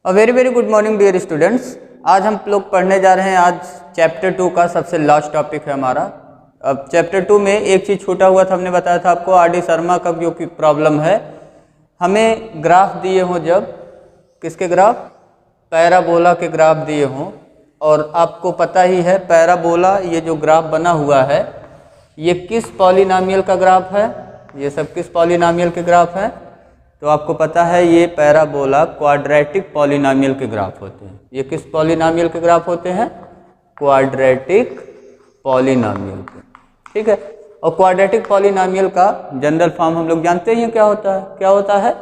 Very very good morning dear students. आज हम लोग पढ़ने जा रहे हैं। आज चैप्टर 2 का सबसे लास्ट टॉपिक है हमारा। अब चैप्टर 2 में एक चीज़ छूटा हुआ था, हमने बताया था आपको आर डी शर्मा का जो कि प्रॉब्लम है, हमें ग्राफ दिए हों, जब किसके ग्राफ, पैराबोला के ग्राफ दिए हों, और आपको पता ही है पैराबोला ये जो ग्राफ बना हुआ है ये किस पॉलिनॉमियल का ग्राफ है, ये सब किस पॉलिनॉमियल के ग्राफ है, तो आपको पता है ये पैराबोला क्वाड्रेटिक पॉलिनॉमियल के ग्राफ होते हैं। ये किस पॉलिनॉमियल के ग्राफ होते हैं, क्वाड्रेटिक पॉलिनॉमियल के, ठीक है। और क्वाड्रेटिक पॉलिनॉमियल का जनरल फॉर्म हम लोग जानते ही क्या होता है, क्या होता है,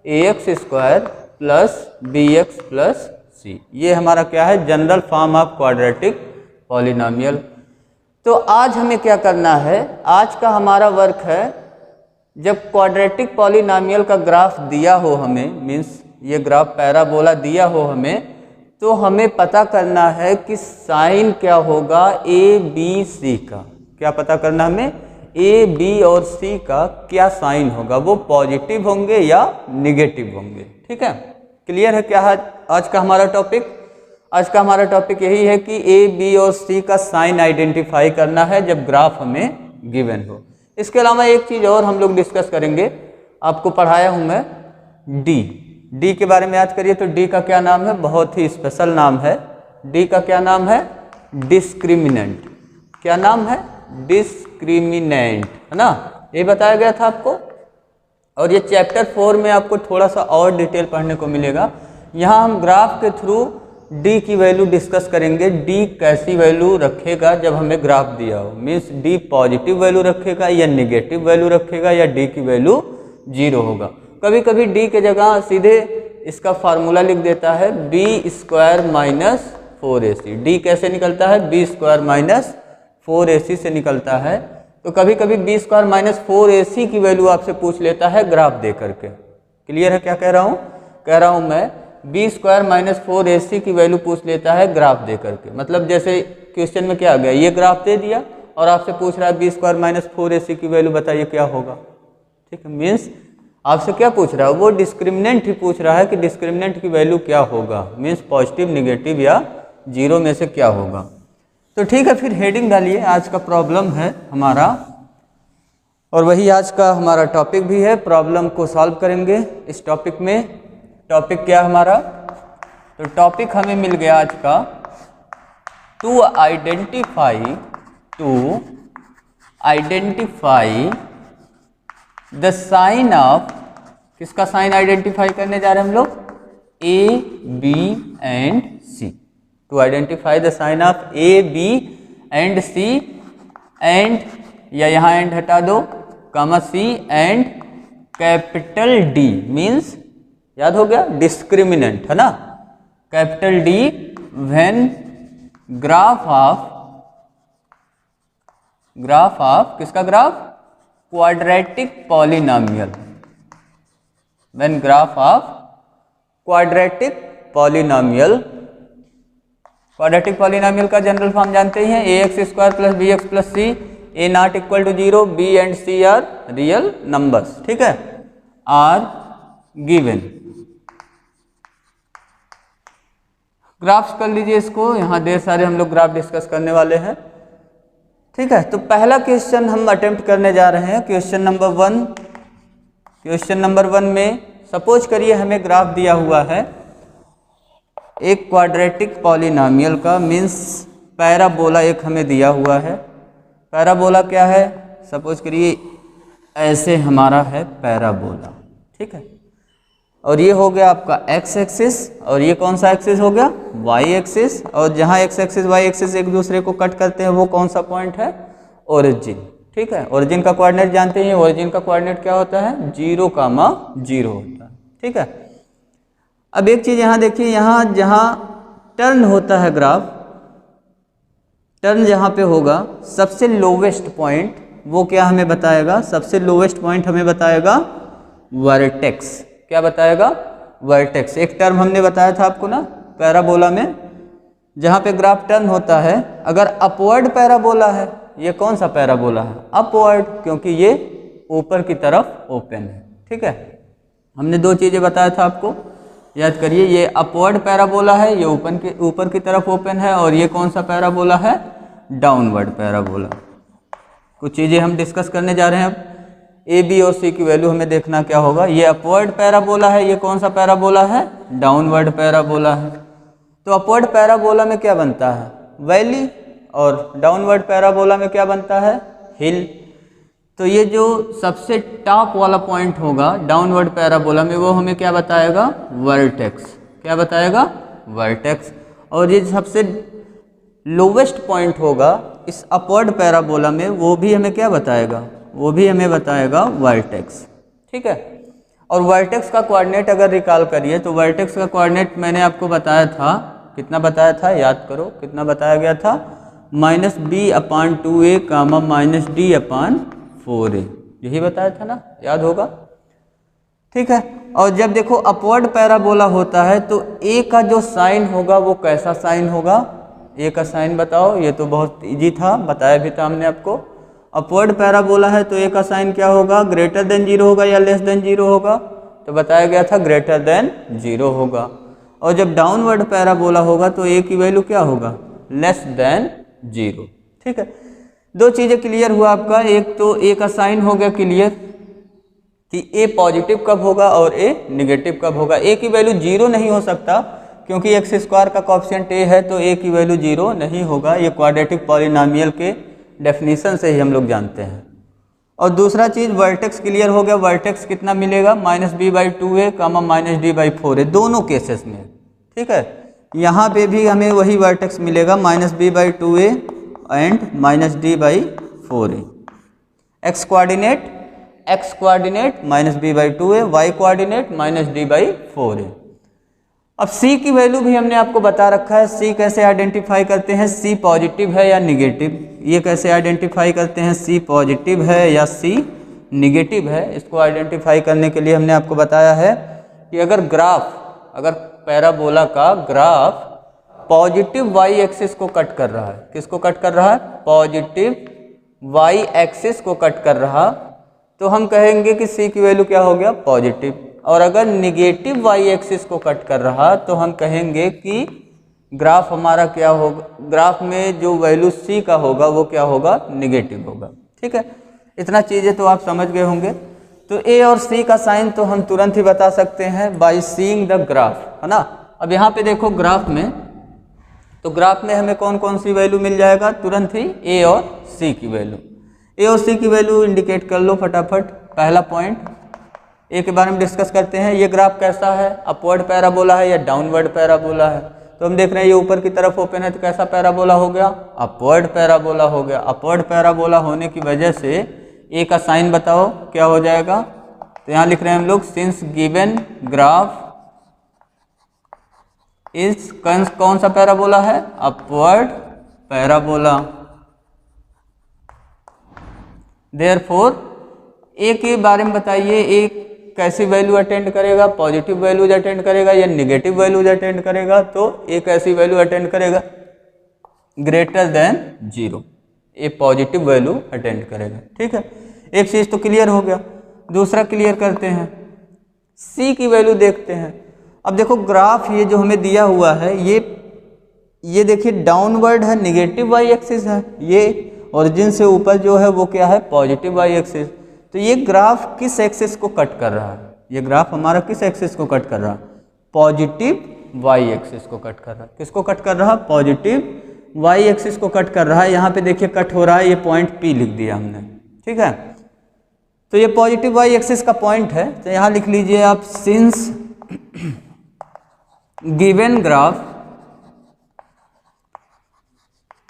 ax² plus bx plus c। ये हमारा क्या है, general form of quadratic polynomial. तो आज हमें क्या करना है, आज का हमारा वर्क है, जब क्वाड्रेटिक पॉलिनॉमियल का ग्राफ दिया हो हमें, मीन्स ये ग्राफ पैराबोला दिया हो हमें, तो हमें पता करना है कि साइन क्या होगा ए बी सी का। क्या पता करना हमें, ए बी और सी का क्या साइन होगा, वो पॉजिटिव होंगे या निगेटिव होंगे, ठीक है। क्लियर है क्या है आज का हमारा टॉपिक। आज का हमारा टॉपिक यही है कि ए बी और सी का साइन आइडेंटिफाई करना है जब ग्राफ हमें गिवन हो। इसके अलावा एक चीज़ और हम लोग डिस्कस करेंगे, आपको पढ़ाया हूँ मैं डी के बारे में याद करिए। तो डी का क्या नाम है, बहुत ही स्पेशल नाम है। डी का क्या नाम है, डिस्क्रिमिनेंट। क्या नाम है, डिस्क्रिमिनेंट, है ना, ये बताया गया था आपको। और ये चैप्टर 4 में आपको थोड़ा सा और डिटेल पढ़ने को मिलेगा। यहाँ हम ग्राफ के थ्रू डी की वैल्यू डिस्कस करेंगे। डी कैसी वैल्यू रखेगा जब हमें ग्राफ दिया हो, मीन्स डी पॉजिटिव वैल्यू रखेगा या निगेटिव वैल्यू रखेगा, या डी की वैल्यू 0 होगा। कभी कभी डी के जगह सीधे इसका फार्मूला लिख देता है b² माइनस 4ac। डी कैसे निकलता है, b² माइनस 4ac से निकलता है। तो कभी कभी b² माइनस 4ac की वैल्यू आपसे पूछ लेता है ग्राफ दे करके। क्लियर है क्या कह रहा हूँ, कह रहा हूँ मैं b² माइनस 4ac की वैल्यू पूछ लेता है ग्राफ दे करके। मतलब जैसे क्वेश्चन में क्या आ गया, ये ग्राफ दे दिया और आपसे पूछ रहा है b² माइनस 4ac की वैल्यू बताइए क्या होगा, ठीक है। मीन्स आपसे क्या पूछ रहा है, वो डिस्क्रिमिनेंट ही पूछ रहा है कि डिस्क्रिमिनेंट की वैल्यू क्या होगा, मीन्स पॉजिटिव, निगेटिव या 0 में से क्या होगा। तो ठीक है, फिर हेडिंग डालिए। आज का प्रॉब्लम है हमारा, और वही आज का हमारा टॉपिक भी है। प्रॉब्लम को सॉल्व करेंगे इस टॉपिक में। टॉपिक क्या हमारा, तो टॉपिक हमें मिल गया आज का, to identify the sign of, किसका साइन आइडेंटिफाई करने जा रहे हैं हम लोग, A B and C. To identify the sign of A B and C, and या यहाँ एंड हटा दो, comma C and capital D, means याद हो गया डिस्क्रिमिनेंट, है ना, capital D when graph of किसका graph, quadratic polynomial, when graph of quadratic polynomial. Quadratic polynomial का जनरल फॉर्म जानते ही हैं, ax² plus bx plus c, a not equal to 0, b and c are real numbers, ठीक है, are given. Graphs कर लीजिए इसको, यहाँ ढेर सारे हम लोग ग्राफ डिस्कस करने वाले हैं, ठीक है। तो पहला क्वेश्चन हम अटेम्प्ट करने जा रहे हैं, क्वेश्चन नंबर 1। क्वेश्चन नंबर 1 में सपोज करिए हमें ग्राफ दिया हुआ है एक क्वाड्रेटिक पॉलिनॉमियल का, मीन्स पैराबोला एक हमें दिया हुआ है। पैराबोला क्या है, सपोज करिए ऐसे हमारा है पैराबोला, ठीक है। और ये हो गया आपका x एक्सिस, और ये कौन सा एक्सिस हो गया, y एक्सिस। और जहाँ x एक्सिस y एक्सिस एक दूसरे को कट करते हैं वो कौन सा पॉइंट है, ओरिजिन, ठीक है। ओरिजिन का कोऑर्डिनेट जानते हैं, ओरिजिन का कोऑर्डिनेट क्या होता है, 0, 0 होता है, ठीक है। अब एक चीज़ यहाँ देखिए, यहाँ जहाँ टर्न होता है ग्राफ, टर्न जहाँ पे होगा सबसे लोवेस्ट पॉइंट, वो क्या हमें बताएगा, सबसे लोवेस्ट पॉइंट हमें बताएगा वर्टेक्स। क्या बताएगा, वर्टेक्स। एक टर्म हमने बताया था आपको ना पैराबोला में, जहाँ पे ग्राफ टर्न होता है, अगर अपवर्ड पैराबोला है, ये कौन सा पैराबोला है, अपवर्ड, क्योंकि ये ऊपर की तरफ ओपन है, ठीक है। हमने दो चीज़ें बताया था आपको, याद करिए, ये अपवर्ड पैराबोला है, ये ऊपर की तरफ ओपन है, और ये कौन सा पैराबोला है? Downward parabola. कुछ चीज़ें हम डिस्कस करने जा रहे हैं अब। ए बी और सी की वैल्यू हमें देखना क्या होगा। ये अपवर्ड पैराबोला है, ये कौन सा पैराबोला है? डाउनवर्ड पैराबोला है। तो अपवर्ड पैराबोला में क्या बनता है? वैली, और डाउनवर्ड पैराबोला में क्या बनता है? हिल। तो ये जो सबसे टॉप वाला पॉइंट होगा डाउनवर्ड पैराबोला में, वो हमें क्या बताएगा? वर्टेक्स। क्या बताएगा? वर्टेक्स। और ये सबसे लोवेस्ट पॉइंट होगा इस अपवर्ड पैराबोला में, वो भी हमें क्या बताएगा? वो भी हमें बताएगा वर्टेक्स। ठीक है। और वर्टेक्स का कोऑर्डिनेट अगर रिकॉल करिए तो वर्टेक्स का कोऑर्डिनेट मैंने आपको बताया था, कितना बताया था? याद करो, कितना बताया गया था? -b/2a, -d/4a, यही बताया था ना, याद होगा। ठीक है। और जब देखो अपवर्ड पैराबोला होता है तो ए का जो साइन होगा वो कैसा साइन होगा? ए का साइन बताओ। ये तो बहुत इजी था, बताया भी था हमने आपको। अपवर्ड पैराबोला है तो ए का साइन क्या होगा? ग्रेटर देन 0 होगा या लेस देन 0 होगा? तो बताया गया था ग्रेटर देन 0 होगा। और जब डाउनवर्ड पैराबोला होगा तो ए की वैल्यू क्या होगा? Less than 0। ठीक है। दो चीज़ें क्लियर हुआ आपका। एक तो ए का साइन हो गया क्लियर कि ए पॉजिटिव कब होगा और ए निगेटिव कब होगा। ए की वैल्यू 0 नहीं हो सकता क्योंकि x² का कोएफिशिएंट ए है, तो ए की वैल्यू 0 नहीं होगा। ये क्वाड्रेटिक पॉलिनोमियल के डेफिनेशन से ही हम लोग जानते हैं। और दूसरा चीज़ वर्टेक्स क्लियर हो गया। वर्टेक्स कितना मिलेगा? -b/2a, -d/4a, दोनों केसेस में। ठीक है। यहाँ पे भी हमें वही वर्टेक्स मिलेगा, -b/2a and -d/4a। x coordinate -b/2a, y coordinate -d/4a। अब c की वैल्यू भी हमने आपको बता रखा है। c कैसे आइडेंटिफाई करते हैं? c पॉजिटिव है या निगेटिव? ये कैसे आइडेंटिफाई करते हैं? c पॉजिटिव है या c निगेटिव है? इसको आइडेंटिफाई करने के लिए हमने आपको बताया है कि अगर पैराबोला का ग्राफ पॉजिटिव y एक्सिस को कट कर रहा है, किसको कट कर रहा है? पॉजिटिव y एक्सिस को कट कर रहा, तो हम कहेंगे कि c की वैल्यू क्या हो गया? पॉजिटिव। और अगर निगेटिव y एक्सिस को कट कर रहा तो हम कहेंगे कि ग्राफ हमारा क्या होगा? ग्राफ में जो वैल्यू c का होगा वो क्या होगा? निगेटिव होगा। ठीक है। इतना चीज़ें तो आप समझ गए होंगे। तो a और c का साइन तो हम तुरंत ही बता सकते हैं बाय सीइंग द ग्राफ, है ना। अब यहाँ पे देखो ग्राफ में, तो ग्राफ में हमें कौन कौन सी वैल्यू मिल जाएगा? तुरंत ही a और c की वैल्यू। a और c की वैल्यू इंडिकेट कर लो फटाफट। पहला पॉइंट ए के बारे में डिस्कस करते हैं। ये ग्राफ कैसा है? अपवर्ड पैराबोला है या डाउनवर्ड पैराबोला है? तो हम देख रहे हैं ये ऊपर की तरफ ओपन है, तो कैसा पैराबोला हो गया? अपवर्ड पैराबोला हो गया। अपवर्ड पैराबोला होने की वजह से ए का साइन बताओ क्या हो जाएगा? तो यहाँ लिख रहे हैं हम लोग, सिंस गिवन ग्राफ इज कौन सा पैराबोला है? Upward parabola. देयरफॉर ए के बारे में बताइए, ए कैसी वैल्यू अटेंड करेगा? पॉजिटिव वैल्यूज अटेंड करेगा या निगेटिव वैल्यूज अटेंड करेगा? तो ए कैसी वैल्यू अटेंड करेगा? Greater than 0। ए पॉजिटिव वैल्यू अटेंड करेगा। ठीक है। एक चीज़ तो क्लियर हो गया। दूसरा क्लियर करते हैं, सी की वैल्यू देखते हैं। अब देखो ग्राफ ये जो हमें दिया हुआ है, ये देखिए डाउनवर्ड है, निगेटिव वाई एक्सिस है। ये ओरिजिन से ऊपर जो है वो क्या है? Positive Y axis. तो ये ग्राफ किस एक्सिस को कट कर रहा है? ये ग्राफ हमारा किस एक्सिस को कट कर रहा है? पॉजिटिव वाई एक्सिस को कट कर रहा है। किसको कट कर रहा है? पॉजिटिव वाई एक्सिस को कट कर रहा है। यहाँ पे देखिए कट हो रहा है, ये पॉइंट P लिख दिया हमने। ठीक है। तो ये पॉजिटिव वाई एक्सिस का पॉइंट है। तो यहाँ लिख लीजिए आप, since given graph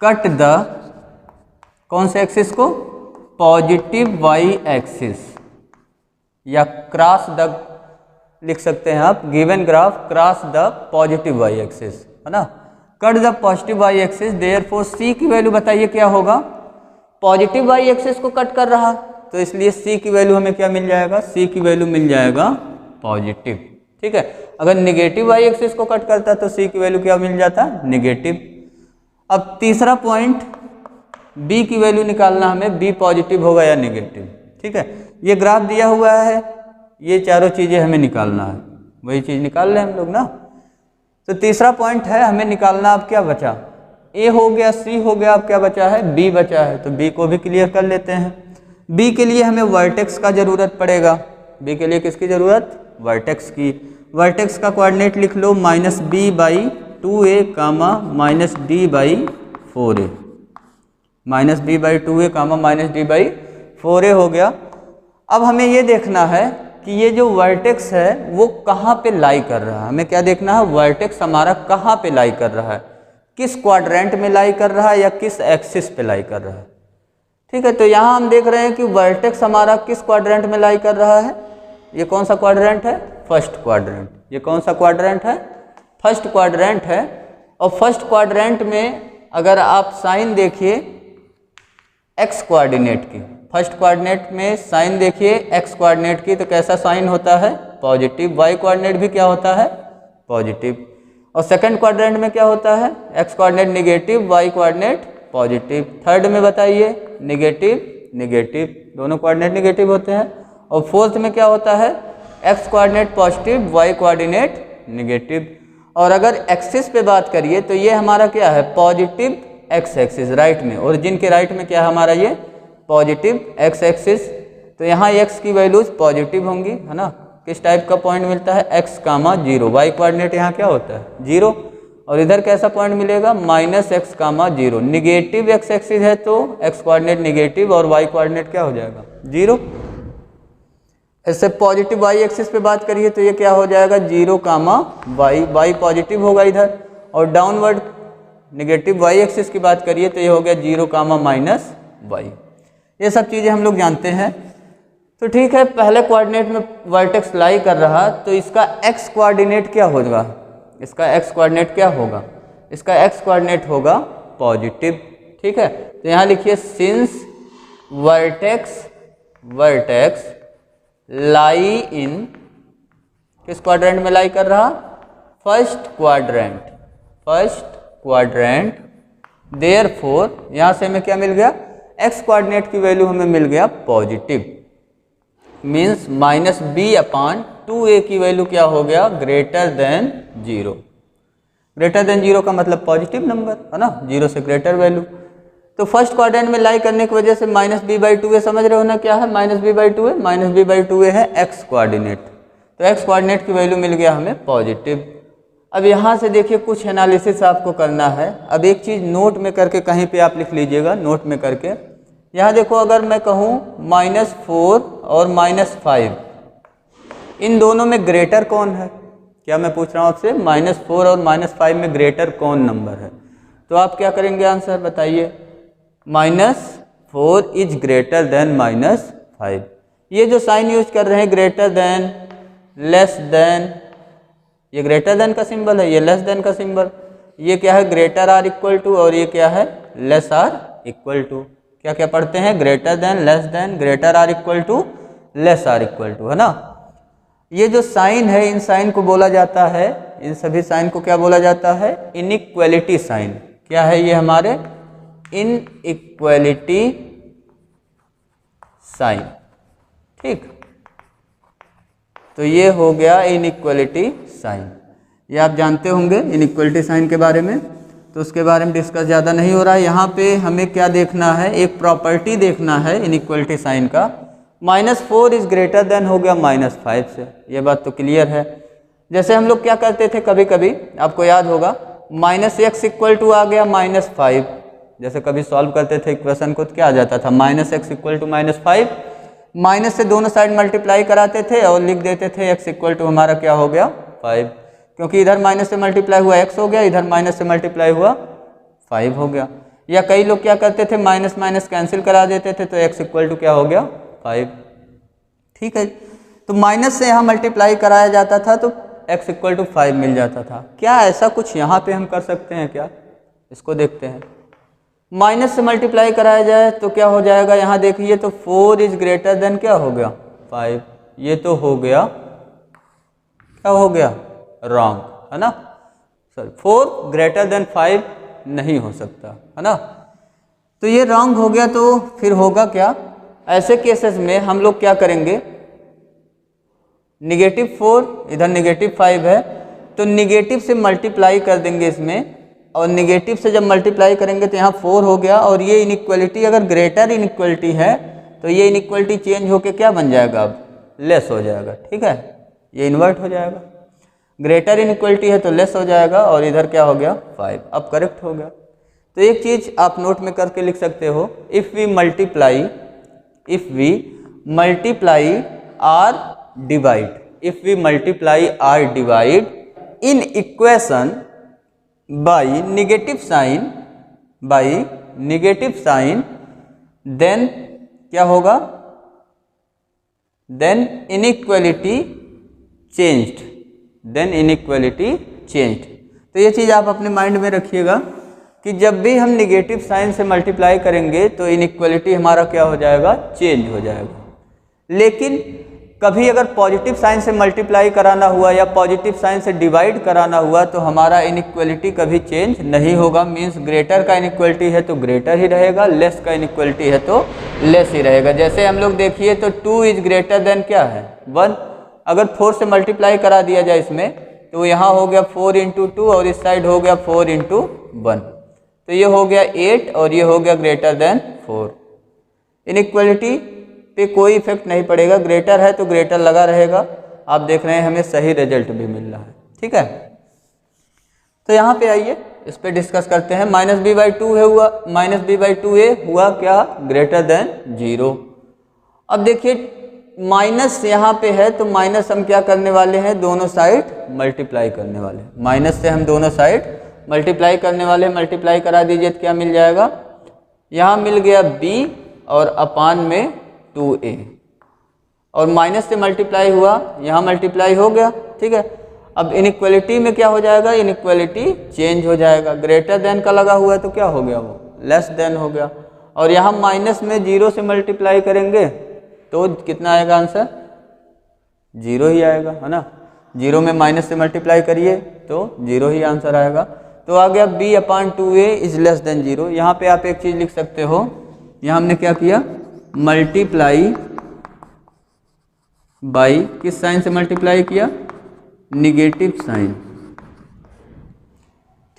cut the कौन से एक्सिस को? पॉजिटिव वाई एक्सिस, या क्रॉस द लिख सकते हैं आप, given graph cross the positive Y axis, है ना। Cut the positive Y axis, therefore C की वैल्यू बताइए क्या होगा? पॉजिटिव वाई एक्सिस को कट कर रहा, तो इसलिए सी की वैल्यू हमें क्या मिल जाएगा? सी की वैल्यू मिल जाएगा पॉजिटिव। ठीक है। अगर निगेटिव वाई एक्सिस को कट करता तो सी की वैल्यू क्या मिल जाता? निगेटिव। अब तीसरा पॉइंट, बी की वैल्यू निकालना हमें, बी पॉजिटिव होगा या निगेटिव। ठीक है। ये ग्राफ दिया हुआ है, ये चारों चीज़ें हमें निकालना है। वही चीज़ निकाल रहे हैं हम लोग ना। तो तीसरा पॉइंट है हमें निकालना, अब क्या बचा, ए हो गया, सी हो गया, अब क्या बचा है, बी बचा है। तो बी को भी क्लियर कर लेते हैं। बी के लिए हमें वर्टेक्स का ज़रूरत पड़ेगा। बी के लिए किसकी ज़रूरत, वर्टेक्स की। वर्टेक्स का कोऑर्डिनेट लिख लो -b/2a -d/4a, -b/2a -d/4a हो गया। अब हमें ये देखना है कि ये जो वर्टेक्स है वो कहाँ पे लाई कर रहा है। हमें क्या देखना है, वर्टेक्स हमारा कहाँ पे लाई कर रहा है, किस क्वाड्रेंट में लाई कर रहा है या किस एक्सिस पे लाई कर रहा है। ठीक है, तो यहाँ हम देख रहे हैं कि वर्टेक्स हमारा किस क्वाड्रेंट में लाई कर रहा है। ये कौन सा क्वाड्रेंट है, फर्स्ट क्वाड्रेंट। ये कौन सा क्वाड्रेंट है, फर्स्ट क्वाड्रेंट है। और फर्स्ट क्वाड्रेंट में अगर आप साइन देखिए एक्स कोऑर्डिनेट की, फर्स्ट कोऑर्डिनेट में साइन देखिए एक्स कोऑर्डिनेट की, तो कैसा साइन होता है, पॉजिटिव। वाई कोऑर्डिनेट भी क्या होता है, पॉजिटिव। और सेकंड क्वाड्रेंट में क्या होता है, x coordinate negative, y coordinate positive. Third में बताइए नेगेटिव नेगेटिव, दोनों कोऑर्डिनेट नेगेटिव होते हैं। और फोर्थ में क्या होता है, x coordinate positive, y coordinate negative. और अगर एक्सिस पे बात करिए तो ये हमारा क्या है, पॉजिटिव एक्स एक्सिस, राइट में, ओरिजिन के राइट में क्या है हमारा, ये पॉजिटिव एक्स एक्सिस। तो यहाँ एक्स की वैल्यूज पॉजिटिव होंगी, है ना। किस टाइप का पॉइंट मिलता है, x, 0। वाई कोऑर्डिनेट यहाँ क्या होता है, 0। और इधर कैसा पॉइंट मिलेगा, -x, 0। निगेटिव एक्स एक्सिस है तो x कोऑर्डिनेट निगेटिव और y कोऑर्डिनेट क्या हो जाएगा, 0। इससे पॉजिटिव y एक्सिस पे बात करिए तो ये क्या हो जाएगा, 0, y पॉजिटिव होगा इधर। और डाउनवर्ड निगेटिव y एक्सिस की बात करिए तो ये हो गया 0, -y। ये सब चीज़ें हम लोग जानते हैं। तो ठीक है, पहले कोऑर्डिनेट में वर्टेक्स लाई कर रहा, तो इसका x कोऑर्डिनेट क्या होगा, इसका x कोऑर्डिनेट क्या होगा, इसका x कोऑर्डिनेट होगा पॉजिटिव। ठीक है, तो यहाँ लिखिए सिंस वर्टेक्स लाई इन, किस क्वाड्रेंट में लाई कर रहा, फर्स्ट क्वाड्रेंट। देयरफॉर यहाँ से हमें क्या मिल गया, x कोऑर्डिनेट की वैल्यू हमें मिल गया पॉजिटिव। मीन्स -b/2a की वैल्यू क्या हो गया, ग्रेटर देन 0। ग्रेटर देन 0 का मतलब पॉजिटिव नंबर, है ना, 0 से ग्रेटर वैल्यू। तो फर्स्ट क्वाड्रेंट में लाई करने की वजह से -b/2a समझ रहे हो ना, क्या है -b/2a है x कोऑर्डिनेट। तो x कोऑर्डिनेट की वैल्यू मिल गया हमें पॉजिटिव। अब यहाँ से देखिए कुछ एनालिसिस आपको करना है। अब एक चीज़ नोट में करके कहीं पे आप लिख लीजिएगा, नोट में करके। यहाँ देखो, अगर मैं कहूँ -4 और -5, इन दोनों में ग्रेटर कौन है, क्या मैं पूछ रहा हूँ आपसे, -4 और -5 में ग्रेटर कौन नंबर है। तो आप क्या करेंगे, आंसर बताइए, -4 इज ग्रेटर देन -5। ये जो साइन यूज कर रहे हैं ग्रेटर देन, लेस देन, ये ग्रेटर देन का सिंबल है, ये लेस देन का सिंबल, ये क्या है, ग्रेटर आर इक्वल टू, और ये क्या है, लेस आर इक्वल टू। क्या क्या पढ़ते हैं, greater than, less than, greater or equal to, less or equal to, है ना। ये जो साइन है, इन साइन को बोला जाता है, इन सभी साइन को क्या बोला जाता है, इनइक्वालिटी साइन। क्या है ये हमारे, इनइक्वालिटी साइन। ठीक, तो ये हो गया इनइक्वालिटी साइन। ये आप जानते होंगे इनइक्वालिटी साइन के बारे में, तो उसके बारे में डिस्कस ज़्यादा नहीं हो रहा है। यहाँ पे हमें क्या देखना है, एक प्रॉपर्टी देखना है इनइक्वालिटी साइन का। -4 इज ग्रेटर देन हो गया -5 से, ये बात तो क्लियर है। जैसे हम लोग क्या करते थे कभी कभी, आपको याद होगा, -x इक्वल टू आ गया -5। जैसे कभी सॉल्व करते थे इक्वेशन को तो क्या आ जाता था, -x इक्वल टू -5, माइनस से दोनों साइड मल्टीप्लाई कराते थे और लिख देते थे x इक्वल टू हमारा क्या हो गया 5, क्योंकि इधर माइनस से मल्टीप्लाई हुआ x हो गया, इधर माइनस से मल्टीप्लाई हुआ 5 हो गया। या कई लोग क्या करते थे, माइनस माइनस कैंसिल करा देते थे तो x इक्वल टू क्या हो गया 5। ठीक है, तो माइनस से यहाँ मल्टीप्लाई कराया जाता था तो x इक्वल टू 5 मिल जाता था। क्या ऐसा कुछ यहाँ पे हम कर सकते हैं क्या, इसको देखते हैं। माइनस से मल्टीप्लाई कराया जाए तो क्या हो जाएगा, यहाँ देखिए तो 4 इज ग्रेटर देन क्या हो गया 5, ये तो हो गया क्या हो गया रॉन्ग, है ना। सॉरी 4 ग्रेटर देन 5 नहीं हो सकता, है ना, तो ये रॉन्ग हो गया। तो फिर होगा क्या, ऐसे केसेस में हम लोग क्या करेंगे, -4, इधर -5 है, तो निगेटिव से मल्टीप्लाई कर देंगे इसमें, और निगेटिव से जब मल्टीप्लाई करेंगे तो यहाँ 4 हो गया, और ये इनइक्वलिटी अगर ग्रेटर इनइक्वलिटी है तो ये इनइक्वलिटी चेंज होके क्या बन जाएगा, अब लेस हो जाएगा। ठीक है, ये इन्वर्ट हो जाएगा। ग्रेटर इनइक्वलिटी है तो लेस हो जाएगा, और इधर क्या हो गया 5, अब करेक्ट हो गया। तो एक चीज़ आप नोट में करके लिख सकते हो, if we multiply or divide in equation by negative sign, then क्या होगा, देन इनइक्वलिटी चेंज्ड। तो ये चीज़ आप अपने माइंड में रखिएगा कि जब भी हम निगेटिव साइन से मल्टीप्लाई करेंगे तो इनइक्वलिटी हमारा क्या हो जाएगा, चेंज हो जाएगा। लेकिन कभी अगर पॉजिटिव साइन से मल्टीप्लाई कराना हुआ या पॉजिटिव साइन से डिवाइड कराना हुआ तो हमारा इनइक्वलिटी कभी चेंज नहीं होगा। मीन्स ग्रेटर का इनइक्वलिटी है तो ग्रेटर ही रहेगा, लेस का इनइक्वलिटी है तो लेस ही रहेगा। जैसे हम लोग देखिए तो 2 इज ग्रेटर देन क्या है, 1। अगर 4 से मल्टीप्लाई करा दिया जाए इसमें तो यहाँ हो गया 4 × 2 और इस साइड हो गया 4 × 1, तो ये हो गया 8 और ये हो गया ग्रेटर देन 4। इनइक्वलिटी पे कोई इफेक्ट नहीं पड़ेगा, ग्रेटर है तो ग्रेटर लगा रहेगा। आप देख रहे हैं हमें सही रिजल्ट भी मिल रहा है। ठीक है, तो यहाँ पे आइए इस पे डिस्कस करते हैं। -b/2 है हुआ, -b/2a हुआ क्या, ग्रेटर देन 0। अब देखिए माइनस यहाँ पे है तो माइनस हम क्या करने वाले हैं, दोनों साइड मल्टीप्लाई करने वाले हैं। माइनस से हम दोनों साइड मल्टीप्लाई करने वाले, मल्टीप्लाई करा दीजिए तो क्या मिल जाएगा, यहाँ मिल गया b और अपान में 2a, और माइनस से मल्टीप्लाई हुआ, यहाँ मल्टीप्लाई हो गया। ठीक है, अब इनइक्वलिटी में क्या हो जाएगा, इनइक्वलिटी चेंज हो जाएगा। ग्रेटर देन का लगा हुआ है तो क्या हो गया, वो लेस देन हो गया। और यहाँ माइनस में 0 से मल्टीप्लाई करेंगे तो कितना आएगा आंसर, 0 ही आएगा, है ना। 0 में माइनस से मल्टीप्लाई करिए तो 0 ही आंसर आएगा। तो आ गया b/2a इज लेस देन 0। यहाँ पे आप एक चीज़ लिख सकते हो, यहाँ हमने क्या किया, मल्टीप्लाई बाई किस साइन से मल्टीप्लाई किया, निगेटिव साइन।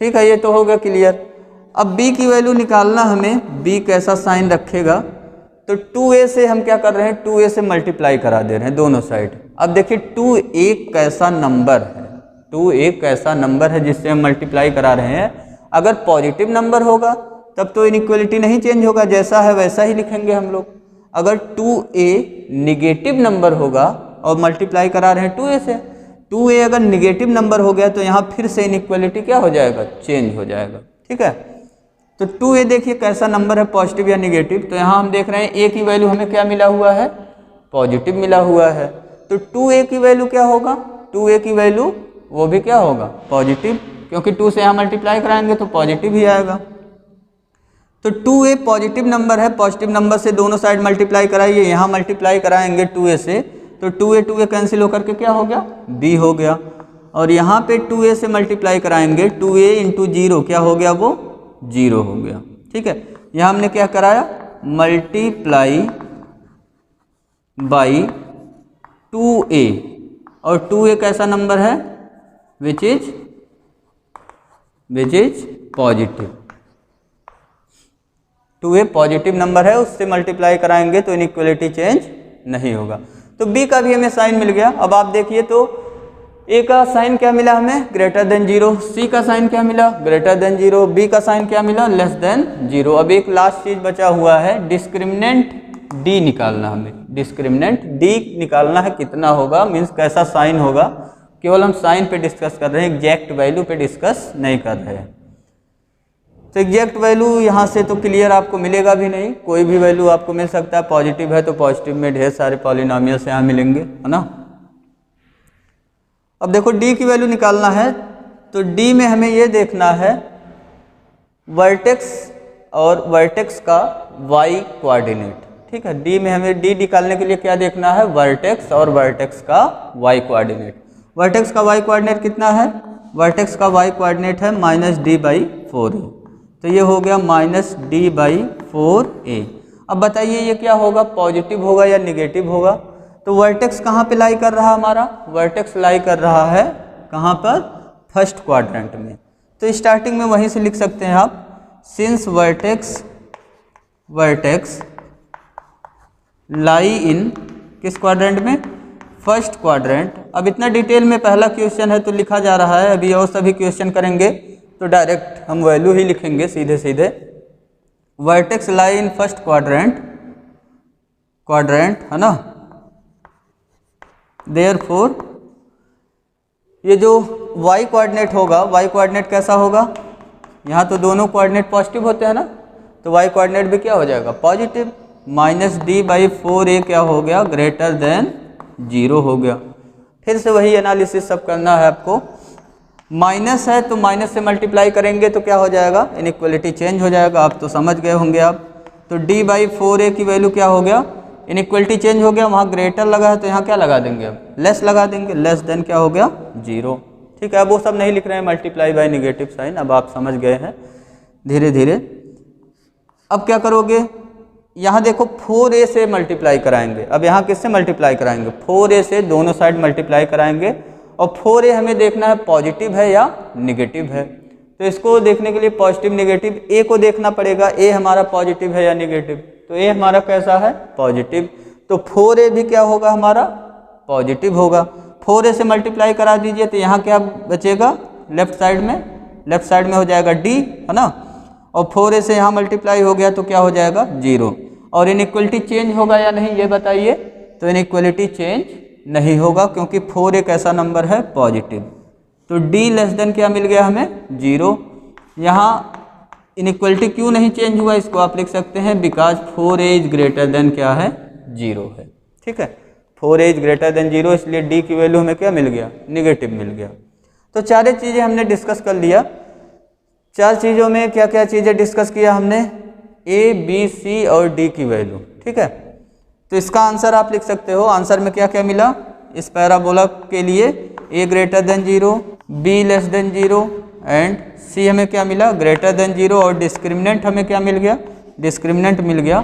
ठीक है, ये तो हो गया क्लियर। अब b की वैल्यू निकालना हमें, b कैसा साइन रखेगा, तो 2a से हम क्या कर रहे हैं, 2a से मल्टीप्लाई करा दे रहे हैं दोनों साइड। अब देखिए 2a कैसा नंबर है, 2a कैसा नंबर है जिससे हम मल्टीप्लाई करा रहे हैं। अगर पॉजिटिव नंबर होगा तब तो इनइक्वलिटी नहीं चेंज होगा, जैसा है वैसा ही लिखेंगे हम लोग। अगर 2a निगेटिव नंबर होगा और मल्टीप्लाई करा रहे हैं 2a से, 2a अगर निगेटिव नंबर हो गया तो यहाँ फिर से इनइक्वलिटी क्या हो जाएगा, चेंज हो जाएगा। ठीक है, तो 2a देखिए कैसा नंबर है, पॉजिटिव या निगेटिव। तो यहाँ हम देख रहे हैं a की वैल्यू हमें क्या मिला हुआ है, पॉजिटिव मिला हुआ है। तो 2a की वैल्यू क्या होगा, 2a की वैल्यू वो भी क्या होगा, पॉजिटिव, क्योंकि 2 से यहाँ मल्टीप्लाई कराएंगे तो पॉजिटिव ही आएगा। तो 2a पॉजिटिव नंबर है, पॉजिटिव नंबर से दोनों साइड मल्टीप्लाई कराइए, यहाँ मल्टीप्लाई कराएंगे 2a से तो 2a कैंसिल होकर के क्या हो गया, b हो गया। और यहाँ पे 2a से मल्टीप्लाई कराएंगे, 2a × 0 क्या हो गया, वो 0 हो गया। ठीक है, यहाँ हमने क्या कराया, मल्टीप्लाई बाई 2a, और 2a कैसा नंबर है, which is positive. 2a positive number है, उससे मल्टीप्लाई कराएंगे तो इनइक्वलिटी चेंज नहीं होगा। तो b का भी हमें साइन मिल गया। अब आप देखिए तो a का साइन क्या मिला हमें, ग्रेटर देन 0, c का साइन क्या मिला, ग्रेटर देन 0, b का साइन क्या मिला, लेस देन 0। अब एक लास्ट चीज बचा हुआ है, डिस्क्रिमिनेंट d निकालना, हमें डिस्क्रिमिनेंट d निकालना है, कितना होगा, मीन्स कैसा साइन होगा। केवल हम साइन पे डिस्कस कर रहे हैं, एग्जैक्ट वैल्यू पे डिस्कस नहीं कर रहे हैं। तो एग्जैक्ट वैल्यू यहाँ से तो क्लियर आपको मिलेगा भी नहीं, कोई भी वैल्यू आपको मिल सकता है। पॉजिटिव है तो पॉजिटिव में ढेर सारे पॉलिनोमियल्स यहाँ मिलेंगे, है ना। अब देखो d की वैल्यू निकालना है, तो d में हमें ये देखना है वर्टेक्स और वर्टेक्स का y कोऑर्डिनेट। ठीक है, d में हमें d निकालने के लिए क्या देखना है, वर्टेक्स और वर्टेक्स का y कोऑर्डिनेट। वर्टेक्स का y कोऑर्डिनेट कितना है, वर्टेक्स का y कोऑर्डिनेट है -d/4a, तो ये हो गया -d/4a। अब बताइए ये क्या होगा, पॉजिटिव होगा या निगेटिव होगा। तो वर्टेक्स कहाँ पे लाई कर रहा है हमारा? वर्टेक्स लाई कर रहा है कहाँ पर? फर्स्ट क्वाड्रेंट में। तो स्टार्टिंग में वहीं से लिख सकते हैं आप, सिंस वर्टेक्स लाई इन किस क्वाड्रेंट में? First quadrant. अब इतना डिटेल में पहला क्वेश्चन है तो लिखा जा रहा है, अभी और सभी क्वेश्चन करेंगे तो डायरेक्ट हम वैल्यू ही लिखेंगे सीधे सीधे। Vertex lie in first quadrant है ना, देयरफॉर ये जो y कोऑर्डिनेट होगा, y कोऑर्डिनेट कैसा होगा? यहाँ तो दोनों कोऑर्डिनेट पॉजिटिव होते हैं ना, तो y कोऑर्डिनेट भी क्या हो जाएगा? पॉजिटिव। -d/4a क्या हो गया? ग्रेटर देन 0 हो गया। फिर से वही एनालिसिस सब करना है आपको। माइनस है तो माइनस से मल्टीप्लाई करेंगे तो क्या हो जाएगा? इनइक्वलिटी चेंज हो जाएगा, आप तो समझ गए होंगे आप। तो d/4a की वैल्यू क्या हो गया? इनइक्वलिटी चेंज हो गया, वहाँ ग्रेटर लगा है तो यहाँ क्या लगा देंगे? अब लेस लगा देंगे, लेस देन क्या हो गया? 0। ठीक है, अब वो सब नहीं लिख रहे हैं मल्टीप्लाई बाय नेगेटिव साइन, अब आप समझ गए हैं धीरे धीरे। अब क्या करोगे? यहाँ देखो 4a से मल्टीप्लाई कराएंगे। अब यहाँ किससे मल्टीप्लाई कराएंगे? 4a से दोनों साइड मल्टीप्लाई कराएंगे और 4a हमें देखना है पॉजिटिव है या निगेटिव है। तो इसको देखने के लिए पॉजिटिव निगेटिव a को देखना पड़ेगा, a हमारा पॉजिटिव है या निगेटिव। तो a हमारा कैसा है? पॉजिटिव। तो 4a भी क्या होगा? हमारा पॉजिटिव होगा। 4a से मल्टीप्लाई करा दीजिए तो यहाँ क्या बचेगा? लेफ्ट साइड में हो जाएगा d, है ना, और 4a से यहाँ मल्टीप्लाई हो गया तो क्या हो जाएगा? 0। और इनइक्वलिटी चेंज होगा या नहीं ये बताइए? तो इनइक्वलिटी चेंज नहीं होगा क्योंकि 4a कैसा नंबर है? पॉजिटिव। तो d लेस देन क्या मिल गया हमें? 0। यहाँ इनइक्वलिटी क्यों नहीं चेंज हुआ? इसको आप लिख सकते हैं because 4a is greater than क्या है? 0 है। ठीक है, 4a इज ग्रेटर देन 0, इसलिए d की वैल्यू हमें क्या मिल गया? निगेटिव मिल गया। तो चारों चीज़ें हमने डिस्कस कर लिया। 4 चीज़ों में क्या क्या चीज़ें डिस्कस किया हमने? a, b, c और d की वैल्यू। ठीक है, तो इसका आंसर आप लिख सकते हो। आंसर में क्या क्या मिला इस पैराबोला के लिए? a greater than 0, b less than 0 and c हमें क्या मिला? Greater than 0। और डिस्क्रिमिनेंट हमें क्या मिल गया? डिस्क्रिमिनेंट मिल गया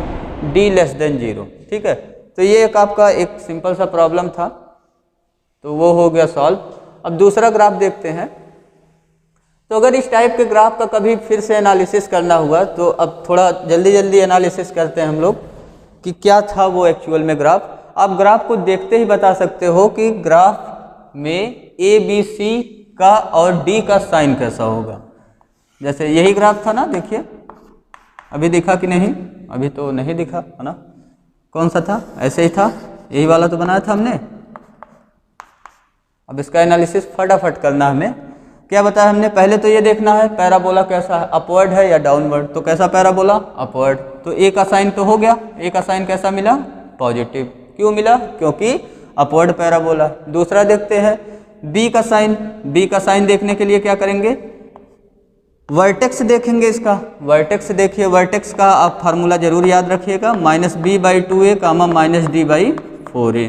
d लेस देन 0। ठीक है, तो ये एक आपका एक सिंपल सा प्रॉब्लम था, तो वो हो गया सॉल्व। अब दूसरा ग्राफ देखते हैं। तो अगर इस टाइप के ग्राफ का कभी फिर से एनालिसिस करना हुआ तो अब थोड़ा जल्दी जल्दी एनालिसिस करते हैं हम लोग कि क्या था वो एक्चुअल में ग्राफ। आप ग्राफ को देखते ही बता सकते हो कि ग्राफ में ए बी सी का और डी का साइन कैसा होगा। जैसे यही ग्राफ था ना, देखिए अभी दिखा कि नहीं? अभी तो नहीं दिखा है ना। कौन सा था? ऐसे ही था, यही वाला तो बनाया था हमने। अब इसका एनालिसिस फटाफट करना हमें। क्या बताया हमने? पहले तो ये देखना है पैराबोला कैसा है, अपवर्ड है या डाउनवर्ड। तो कैसा पैराबोला? अपवर्ड। तो ए का साइन तो हो गया, ए का साइन कैसा मिला? पॉजिटिव। क्यों मिला? क्योंकि अपवर्ड पैराबोला। दूसरा देखते हैं बी का साइन। बी का साइन देखने के लिए क्या करेंगे? वर्टेक्स देखेंगे इसका। वर्टेक्स देखिए, वर्टेक्स का आप फार्मूला जरूर याद रखिएगा, -b/2a, -d/4a।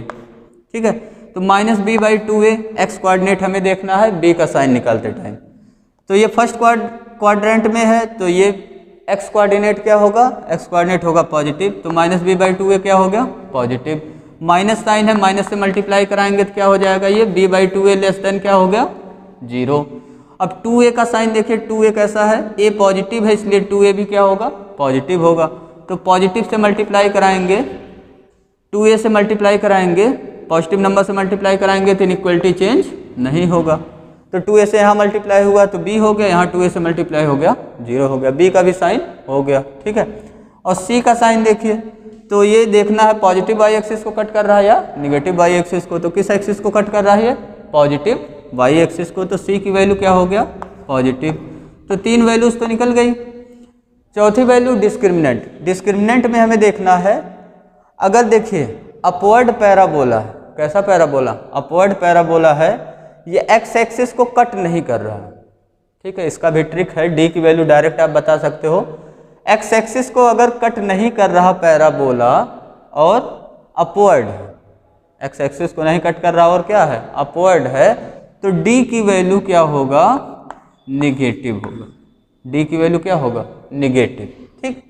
ठीक है, तो -b/2a एक्स कोऑर्डिनेट हमें देखना है बी का साइन निकालते टाइम। तो ये फर्स्ट क्वाड्रेंट में है तो ये एक्स कोऑर्डिनेट क्या होगा? एक्स कोऑर्डिनेट होगा पॉजिटिव। तो -b/2a क्या हो गया? पॉजिटिव। माइनस साइन है, माइनस से मल्टीप्लाई कराएंगे तो क्या हो जाएगा? ये b/2a लेस देन क्या हो गया? 0। अब 2a का साइन देखिए, 2a कैसा है? a पॉजिटिव है, इसलिए 2a भी क्या होगा? पॉजिटिव होगा। तो पॉजिटिव से मल्टीप्लाई कराएंगे, 2a से मल्टीप्लाई कराएंगे, पॉजिटिव नंबर से मल्टीप्लाई कराएंगे तो इनइक्वलिटी चेंज नहीं होगा। तो 2a से यहाँ मल्टीप्लाई हुआ तो b हो गया, यहाँ 2a से मल्टीप्लाई हो गया 0 हो गया, b का भी साइन हो गया। ठीक है, और c का साइन देखिए, तो ये देखना है पॉजिटिव वाई एक्सिस को कट कर रहा है या निगेटिव वाई एक्सिस को। तो किस एक्सिस को कट कर रहा है? पॉजिटिव वाई एक्सिस को। तो c की वैल्यू क्या हो गया? पॉजिटिव। तो 3 वैल्यूज तो निकल गई। चौथी वैल्यू डिस्क्रिमिनेंट। डिस्क्रिमिनेंट में हमें देखना है, अगर देखिए अपवर्ड पैराबोला है, कैसा पैराबोला? अपवर्ड पैराबोला है, ये एक्स एक्सिस को कट नहीं कर रहा है। ठीक है, इसका भी ट्रिक है, डी की वैल्यू डायरेक्ट आप बता सकते हो। एक्स एक्सिस को अगर कट नहीं कर रहा पैराबोला और अपवर्ड है, एक्स एक्सिस को नहीं कट कर रहा और क्या है? अपवर्ड है, तो डी की वैल्यू क्या होगा? निगेटिव होगा। डी की वैल्यू क्या होगा? निगेटिव। ठीक,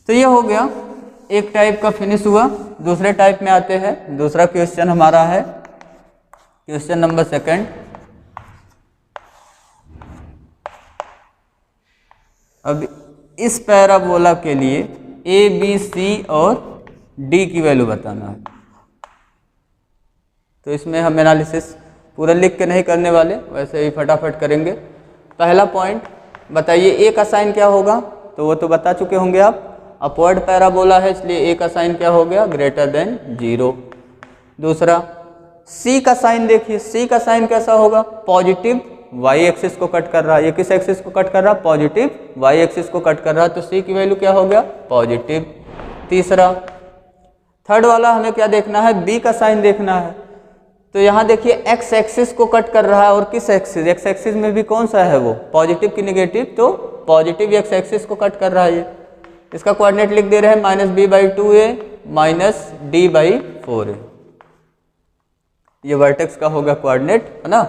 तो ये हो गया एक टाइप का फिनिश हुआ, दूसरे टाइप में आते हैं। दूसरा क्वेश्चन हमारा है क्वेश्चन नंबर 2। अब इस पैराबोला के लिए ए बी सी और डी की वैल्यू बताना है। तो इसमें हम एनालिसिस पूरा लिख के नहीं करने वाले, वैसे ही फटाफट करेंगे। पहला पॉइंट बताइए, ए का साइन क्या होगा? तो वो तो बता चुके होंगे आप, अपवर्ड पैराबोला है इसलिए ए का साइन क्या हो गया? Greater than 0। दूसरा सी का साइन देखिए, सी का साइन कैसा होगा? पॉजिटिव, वाई एक्सिस को कट कर रहा है। ये किस एक्सिस को कट कर रहा है? पॉजिटिव वाई एक्सिस को कट कर रहा है, तो सी की वैल्यू क्या हो गया? पॉजिटिव। तीसरा, थर्ड वाला हमें क्या देखना है? बी का साइन देखना है। तो यहाँ देखिए एक्स एक्सिस को कट कर रहा है, और किस एक्सिस? एक्स एक्सिस में भी कौन सा है वो? पॉजिटिव की निगेटिव, तो पॉजिटिव एक्स एक्सिस को कट कर रहा है। ये इसका कोऑर्डिनेट लिख दे रहे हैं -b/2a -d/4a। ये वर्टेक्स का होगा कोऑर्डिनेट, है ना।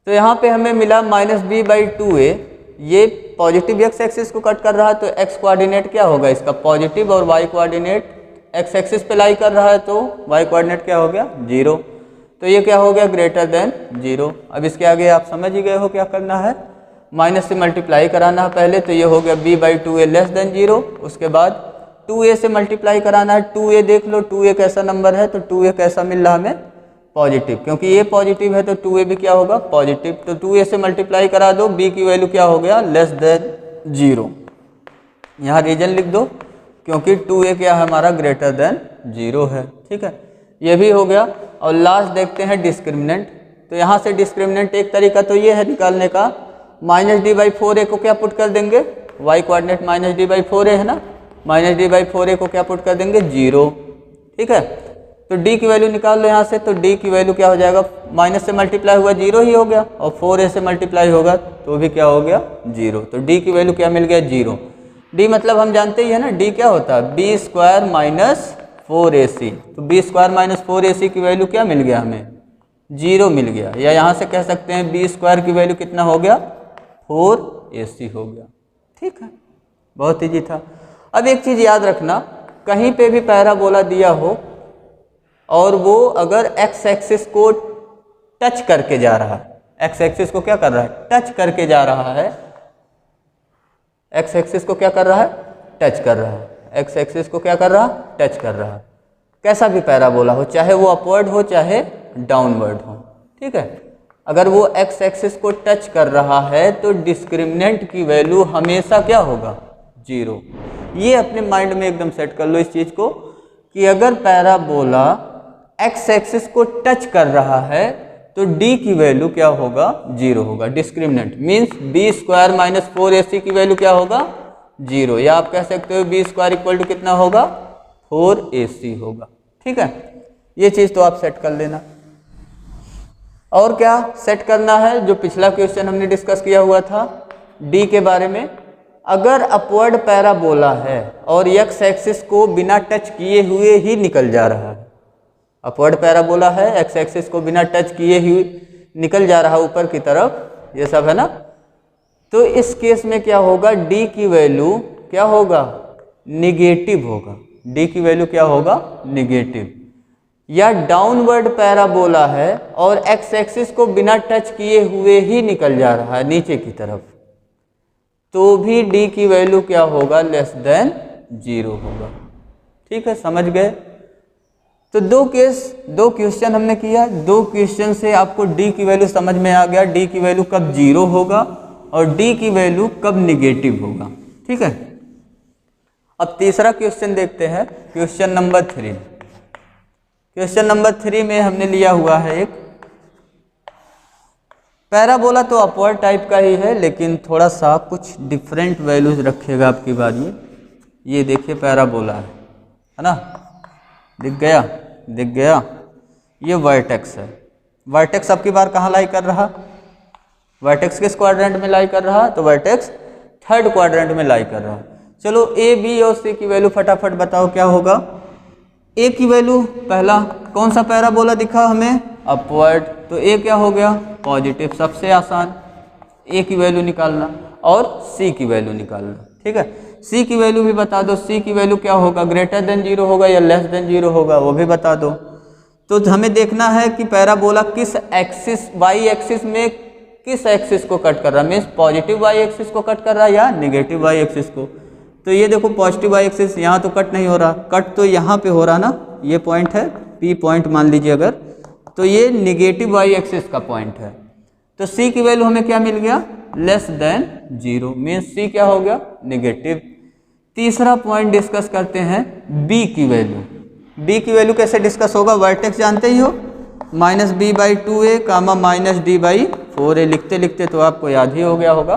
तो यहाँ पे हमें मिला -b/2a, ये पॉजिटिव एक्स एक्सिस को कट कर रहा है, तो एक्स कोऑर्डिनेट क्या होगा इसका? पॉजिटिव, और वाई कोऑर्डिनेट एक्स एक्सिस पे लाई कर रहा है, तो वाई कोऑर्डिनेट क्या हो गया? 0। तो ये क्या हो गया? Greater than 0। अब इसके आगे आप समझ ही गए हो क्या करना है, माइनस से मल्टीप्लाई कराना है पहले, तो ये हो गया b/2a <0। उसके बाद 2a से मल्टीप्लाई कराना है। 2a देख लो, 2a कैसा नंबर है? तो 2a कैसा मिल रहा हमें? पॉजिटिव, क्योंकि ये पॉजिटिव है तो 2a भी क्या होगा? पॉजिटिव। तो 2a से मल्टीप्लाई करा दो, b की वैल्यू क्या हो गया? <0। यहाँ रीजन लिख दो, क्योंकि 2a क्या है हमारा? ग्रेटर देन 0 है। ठीक है, ये भी हो गया। और लास्ट देखते हैं डिस्क्रिमिनेंट। तो यहाँ से डिस्क्रिमिनेंट एक तरीका तो ये है निकालने का, -d/4a को क्या पुट कर देंगे? y कोऑर्डिनेट -d/4a है ना, -d/4a को क्या पुट कर देंगे? 0। ठीक है, तो d की वैल्यू निकाल लो यहाँ से। तो d की वैल्यू क्या हो जाएगा? माइनस से मल्टीप्लाई हुआ 0 ही हो गया, और 4a से मल्टीप्लाई होगा तो भी क्या हो गया? 0। तो d की वैल्यू क्या मिल गया? 0। d मतलब हम जानते ही है ना, d क्या होता है? b² - 4ac। तो b² - 4ac की वैल्यू क्या मिल गया हमें? 0 मिल गया। या यहाँ से कह सकते हैं b² की वैल्यू कितना हो गया? 4ac हो गया। ठीक है, बहुत ईजी था। अब एक चीज़ याद रखना, कहीं पे भी पैराबोला दिया हो और वो अगर एक्स एक्सिस को टच करके जा रहा है, एक्स एक्सिस को क्या कर रहा है? टच करके जा रहा है। एक्स एक्सिस को क्या कर रहा है? टच कर रहा है। एक्स एक्सिस को क्या कर रहा है? टच कर रहा है। कैसा भी पैराबोला हो, चाहे वो अपवर्ड हो चाहे डाउनवर्ड हो। ठीक है, अगर वो एक्स एक्सिस को टच कर रहा है तो डिस्क्रिमिनेंट की वैल्यू हमेशा क्या होगा? 0। ये अपने माइंड में एकदम सेट कर लो इस चीज़ को, कि अगर पैराबोला एक्स एक्सिस को टच कर रहा है तो d की वैल्यू क्या होगा? 0 होगा। डिस्क्रिमिनेंट मीन्स b² - 4ac की वैल्यू क्या होगा? 0। या आप कह सकते हो b² = कितना होगा? 4ac होगा। ठीक है, ये चीज़ तो आप सेट कर लेना। और क्या सेट करना है? जो पिछला क्वेश्चन हमने डिस्कस किया हुआ था d के बारे में, अगर अपवर्ड पैराबोला है और एक्स एक्सिस को बिना टच किए हुए ही निकल जा रहा है, अपवर्ड पैराबोला है, एक्स एक्सिस को बिना टच किए हुए निकल जा रहा है ऊपर की तरफ, ये सब है ना, तो इस केस में क्या होगा? d की वैल्यू क्या होगा? निगेटिव होगा। d की वैल्यू क्या होगा? निगेटिव। या डाउनवर्ड पैराबोला है और एक्स एक्सिस को बिना टच किए हुए ही निकल जा रहा है नीचे की तरफ, तो भी d की वैल्यू क्या होगा? <0 होगा। ठीक है, समझ गए? तो दो क्वेश्चन हमने किया। 2 क्वेश्चन से आपको d की वैल्यू समझ में आ गया, d की वैल्यू कब 0 होगा और d की वैल्यू कब निगेटिव होगा। ठीक है, अब तीसरा क्वेश्चन देखते हैं, क्वेश्चन नंबर 3। क्वेश्चन नंबर 3 में हमने लिया हुआ है एक पैराबोला, तो अपवर्ड टाइप का ही है लेकिन थोड़ा सा कुछ डिफरेंट वैल्यूज रखेगा आपकी बार। ये देखिए पैराबोला है ना, दिख गया? दिख गया। ये वर्टेक्स है। वर्टेक्स आपकी बार कहाँ लाई कर रहा? वर्टेक्स किस क्वाड्रेंट में लाई कर रहा? तो वर्टेक्स 3rd क्वाड्रेंट में लाई कर रहा। चलो ए, बी और सी की वैल्यू फटाफट बताओ क्या होगा। ए की वैल्यू, पहला कौन सा पैराबोला दिखा हमें? अपवर्ड, तो ए क्या हो गया? पॉजिटिव। सबसे आसान ए की वैल्यू निकालना और सी की वैल्यू निकालना। ठीक है। सी की वैल्यू भी बता दो, सी की वैल्यू क्या होगा, ग्रेटर देन 0 होगा या लेस देन 0 होगा, वो भी बता दो। तो हमें देखना है कि पैराबोला किस एक्सिस, वाई एक्सिस में किस एक्सिस को कट कर रहा है, मीन्स पॉजिटिव वाई एक्सिस को कट कर रहा है या निगेटिव वाई एक्सिस को। तो ये देखो पॉजिटिव वाई एक्सिस यहाँ तो कट नहीं हो रहा, कट तो यहाँ पे हो रहा ना, ये पॉइंट है पी पॉइंट मान लीजिए अगर, तो ये निगेटिव वाई एक्सिस का पॉइंट है। तो सी की वैल्यू हमें क्या मिल गया, लेस देन 0, मीन्स सी क्या हो गया, निगेटिव। तीसरा पॉइंट डिस्कस करते हैं बी की वैल्यू। बी की वैल्यू कैसे डिस्कस होगा, वर्टेक्स जानते ही हो, -b/2a -d/4a, लिखते लिखते तो आपको याद ही हो गया होगा।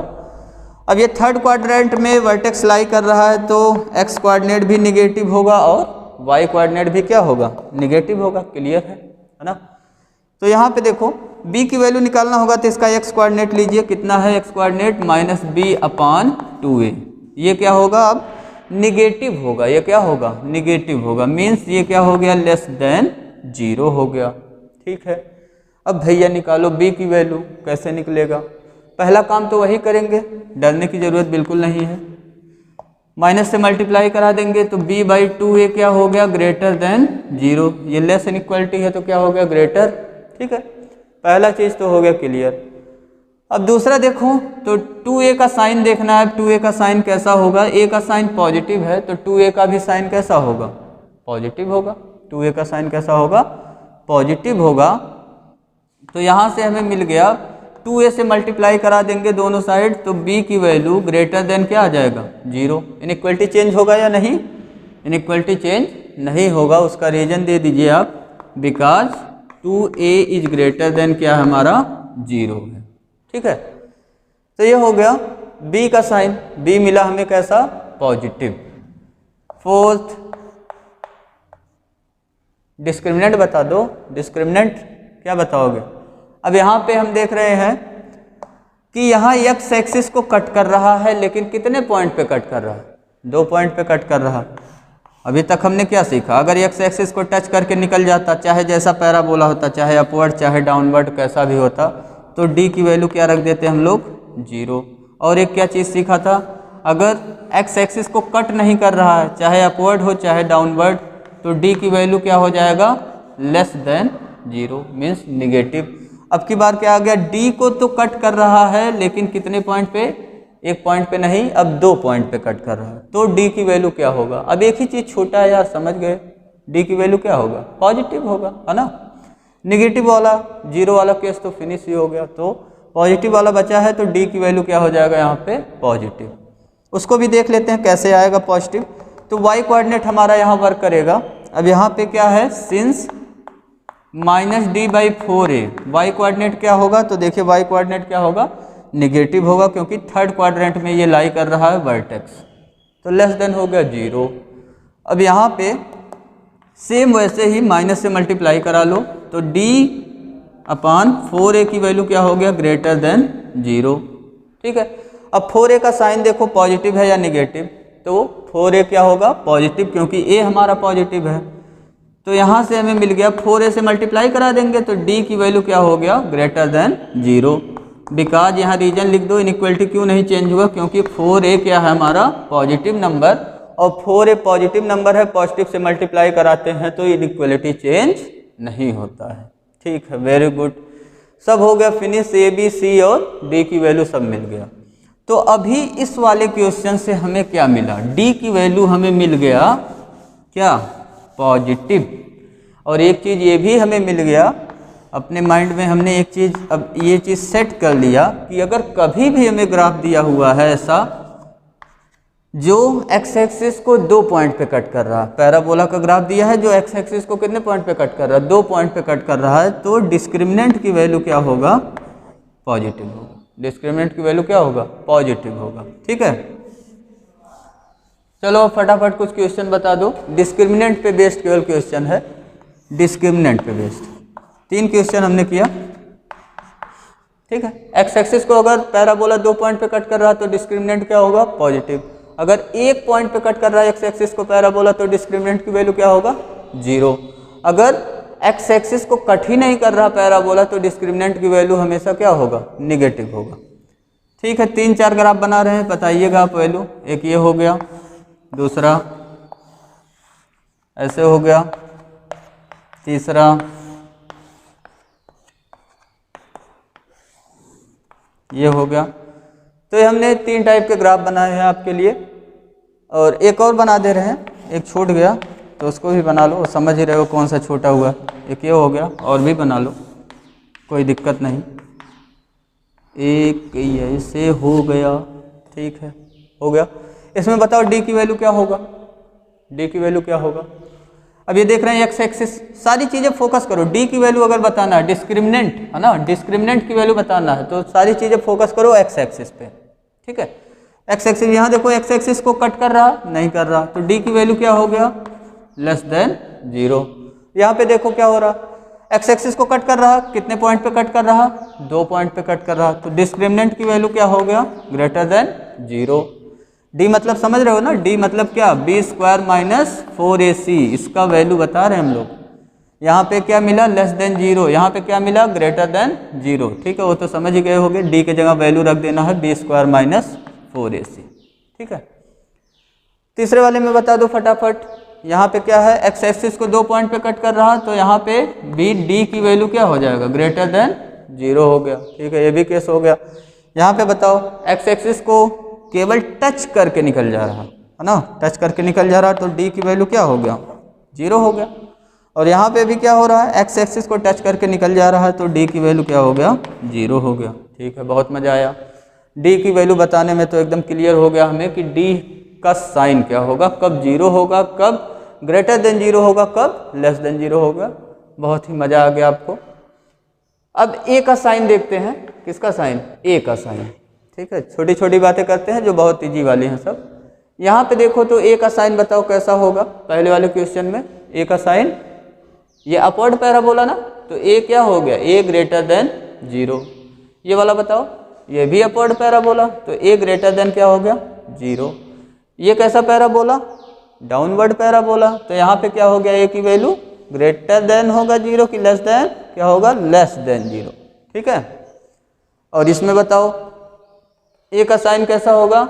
अब ये थर्ड क्वाड्रेंट में वर्टेक्स लाई कर रहा है तो एक्स कोऑर्डिनेट भी निगेटिव होगा और वाई कोऑर्डिनेट भी क्या होगा, निगेटिव होगा, क्लियर है ना। तो यहाँ पे देखो b की वैल्यू निकालना होगा तो इसका x कोऑर्डिनेट लीजिए, कितना है x कोऑर्डिनेट, -b/2a, ये क्या होगा अब निगेटिव होगा, ये क्या होगा, निगेटिव होगा, मीन्स ये क्या हो गया, लेस देन 0 हो गया, ठीक है। अब भैया निकालो b की वैल्यू, कैसे निकलेगा, पहला काम तो वही करेंगे, डरने की जरूरत बिल्कुल नहीं है, माइनस से मल्टीप्लाई करा देंगे तो b/2a क्या हो गया, ग्रेटर देन 0, ये लेस इनइक्वालिटी है तो क्या हो गया, ग्रेटर, ठीक है। पहला चीज़ तो हो गया क्लियर। अब दूसरा देखो तो 2a का साइन देखना है, 2a का साइन कैसा होगा, a का साइन पॉजिटिव है तो 2a का भी साइन कैसा होगा, पॉजिटिव होगा, 2a का साइन कैसा होगा, पॉजिटिव होगा। तो यहाँ से हमें मिल गया 2a से मल्टीप्लाई करा देंगे दोनों साइड तो b की वैल्यू ग्रेटर देन क्या आ जाएगा, 0। इनइक्वालिटी चेंज होगा या नहीं, इनइक्वालिटी चेंज नहीं होगा, उसका रीजन दे दीजिए आप, because 2a is greater than क्या हमारा, 0 है, ठीक है। तो ये हो गया b का साइन, b मिला हमें कैसा, पॉजिटिव। फोर्थ डिस्क्रिमिनेंट बता दो, डिस्क्रिमिनेंट क्या बताओगे। अब यहाँ पे हम देख रहे हैं कि यहाँ x एक्सिस को कट कर रहा है, लेकिन कितने पॉइंट पे कट कर रहा है, 2 पॉइंट पे कट कर रहा है। अभी तक हमने क्या सीखा, अगर x एक्सिस को टच करके निकल जाता, चाहे जैसा पैराबोला होता, चाहे अपवर्ड चाहे डाउनवर्ड कैसा भी होता, तो d की वैल्यू क्या रख देते हम लोग, 0। और एक क्या चीज़ सीखा था, अगर x एक्सिस को कट नहीं कर रहा है, चाहे अपवर्ड हो चाहे डाउनवर्ड, तो d की वैल्यू क्या हो जाएगा, लेस देन 0, मीन्स निगेटिव। अब की बार क्या आ गया, d को तो कट कर रहा है लेकिन कितने पॉइंट पे, 1 पॉइंट पे नहीं, अब 2 पॉइंट पे कट कर रहा है, तो d की वैल्यू क्या होगा। अब एक ही चीज़ छोटा है यार, समझ गए, d की वैल्यू क्या होगा, पॉजिटिव होगा, है ना। निगेटिव वाला 0 वाला केस तो फिनिश ही हो गया, तो पॉजिटिव वाला बचा है तो d की वैल्यू क्या हो जाएगा यहाँ पे, पॉजिटिव। उसको भी देख लेते हैं कैसे आएगा पॉजिटिव। तो y कोऑर्डिनेट हमारा यहाँ वर्क करेगा। अब यहाँ पे क्या है, सिंस -d/4a, y कोऑर्डिनेट क्या होगा, तो देखिए y कोऑर्डिनेट क्या होगा, निगेटिव होगा, क्योंकि थर्ड क्वाड्रेंट में ये लाई कर रहा है वर्टेक्स, तो लेस देन हो गया 0। अब यहाँ पे सेम वैसे ही माइनस से मल्टीप्लाई करा लो तो d/4a की वैल्यू क्या हो गया, ग्रेटर देन 0, ठीक है। अब 4a का साइन देखो पॉजिटिव है या निगेटिव, तो 4a क्या होगा, पॉजिटिव, क्योंकि a हमारा पॉजिटिव है। तो यहाँ से हमें मिल गया 4a से मल्टीप्लाई करा देंगे तो d की वैल्यू क्या हो गया, ग्रेटर देन 0, बिकॉज यहाँ रीजन लिख दो, इनइक्वालिटी क्यों नहीं चेंज हुआ, क्योंकि 4a क्या है हमारा, पॉजिटिव नंबर, और 4a पॉजिटिव नंबर है, पॉजिटिव से मल्टीप्लाई कराते हैं तो इनइक्वालिटी चेंज नहीं होता है, ठीक है, वेरी गुड। सब हो गया फिनिश, a b c और d की वैल्यू सब मिल गया। तो अभी इस वाले क्वेश्चन से हमें क्या मिला, d की वैल्यू हमें मिल गया क्या, पॉजिटिव। और एक चीज़ ये भी हमें मिल गया, अपने माइंड में हमने एक चीज़, अब ये चीज़ सेट कर लिया कि अगर कभी भी हमें ग्राफ दिया हुआ है ऐसा जो x एक्सिस को 2 पॉइंट पे कट कर रहा है, पैराबोला का ग्राफ दिया है जो x एक्सिस को कितने पॉइंट पे कट कर रहा है, 2 पॉइंट पे कट कर रहा है, तो डिस्क्रिमिनेंट की वैल्यू क्या होगा, पॉजिटिव होगा। डिस्क्रिमिनेंट की वैल्यू क्या होगा, पॉजिटिव होगा, ठीक है। चलो फटाफट कुछ क्वेश्चन बता दो, डिस्क्रिमिनेंट पे बेस्ड केवल क्वेश्चन है, डिस्क्रिमिनेंट पे बेस्ड 3 क्वेश्चन हमने किया, ठीक है। एक्स एक्सिस को अगर पैराबोला 2 पॉइंट पे कट कर रहा है तो डिस्क्रिमिनेंट क्या होगा, पॉजिटिव। अगर 1 पॉइंट पे कट कर रहा है एक्स एक्सिस को पैराबोला तो डिस्क्रिमिनेंट की वैल्यू क्या होगा, 0। अगर एक्स एक्सिस को कट ही नहीं कर रहा पैराबोला तो डिस्क्रिमिनेंट की वैल्यू हमेशा क्या होगा, निगेटिव होगा। ठीक है, 3-4 ग्राफ बना रहे हैं, बताइएगा आप वैल्यू। एक ये हो गया, दूसरा ऐसे हो गया, तीसरा ये हो गया। तो ये हमने 3 टाइप के ग्राफ बनाए हैं आपके लिए, और एक और बना दे रहे हैं, एक छूट गया तो उसको भी बना लो, समझ ही रहे हो कौन सा छोटा हुआ। एक ये हो गया, और भी बना लो, कोई दिक्कत नहीं। एक ऐसे हो गया, ठीक है, हो गया। इसमें बताओ डी की वैल्यू क्या होगा, डी की वैल्यू क्या होगा। अब ये देख रहे हैं एक्स एक्सिस, सारी चीज़ें फोकस करो। डी की वैल्यू अगर बताना है, डिस्क्रिमिनेंट है ना, डिस्क्रिमिनेंट की वैल्यू बताना है, तो सारी चीज़ें फोकस करो एक्स एक्सिस पे, ठीक है। एक्स एक्सिस, यहाँ देखो एक्स एक्सिस को कट कर रहा, नहीं कर रहा, तो डी की वैल्यू क्या हो गया, लेस देन 0। यहाँ पे देखो क्या हो रहा, एक्स एक्सिस को कट कर रहा, कितने पॉइंट पे कट कर रहा, 2 पॉइंट पे कट कर रहा, तो डिस्क्रिमिनेंट की वैल्यू क्या हो गया, ग्रेटर देन 0। डी मतलब समझ रहे हो ना, डी मतलब क्या, b² माइनस 4ac, इसका वैल्यू बता रहे हैं हम लोग। यहाँ पे क्या मिला, लेस देन 0, यहाँ पे क्या मिला, ग्रेटर देन 0, ठीक है, वो तो समझ ही गए होंगे। डी के जगह वैल्यू रख देना है b² माइनस 4ac, ठीक है। तीसरे वाले में बता दो फटाफट, यहाँ पे क्या है, एक्स एक्सिस को 2 पॉइंट पे कट कर रहा, तो यहाँ पे बी डी की वैल्यू क्या हो जाएगा, ग्रेटर देन 0 हो गया, ठीक है, ये भी केस हो गया। यहाँ पे बताओ एक्स एक्सिस को केवल टच करके निकल जा रहा है ना, टच करके निकल जा रहा, तो डी की वैल्यू क्या हो गया, 0 हो गया। और यहाँ पे भी क्या हो रहा है, एक्स एक्सिस को टच करके निकल जा रहा है, तो डी की वैल्यू क्या हो गया, 0 हो गया, ठीक है। बहुत मजा आया, डी की वैल्यू बताने में तो एकदम क्लियर हो गया हमें कि डी का साइन क्या होगा, कब 0 होगा, कब ग्रेटर देन 0 होगा, कब लेस देन 0 होगा। बहुत ही मजा आ गया आपको। अब ए का साइन देखते हैं, किसका साइन, ए का साइन, ठीक है। छोटी छोटी बातें करते हैं जो बहुत इजी वाली हैं सब। यहाँ पे देखो तो ए का साइन बताओ कैसा होगा, पहले वाले क्वेश्चन में ए का साइन, ये अपवर्ड पैराबोला ना, तो ए क्या हो गया, ए ग्रेटर देन 0। ये वाला बताओ, ये भी अपवर्ड पैराबोला, तो ए ग्रेटर देन क्या हो गया, 0। ये कैसा पैराबोला, डाउनवर्ड पैराबोला, तो यहाँ पे क्या हो गया, ए की वैल्यू ग्रेटर देन होगा 0 की लेस देन, क्या होगा, लेस देन 0, ठीक है। और इसमें बताओ ए का साइन कैसा होगा,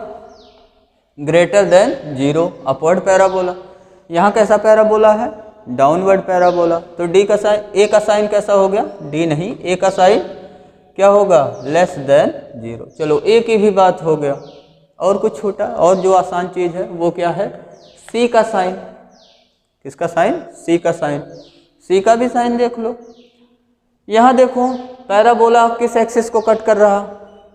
ग्रेटर देन 0, अपवर्ड पैराबोला। यहाँ कैसा पैराबोला है, डाउनवर्ड पैराबोला, तो डी का साइन, ए का साइन कैसा हो गया, डी नहीं, ए का साइन क्या होगा, लेस देन 0। चलो ए की भी बात हो गया, और कुछ छोटा, और जो आसान चीज़ है वो क्या है, सी का साइन, किसका साइन, सी का साइन, सी का भी साइन देख लो। यहाँ देखो पैराबोला किस एक्सिस को कट कर रहा,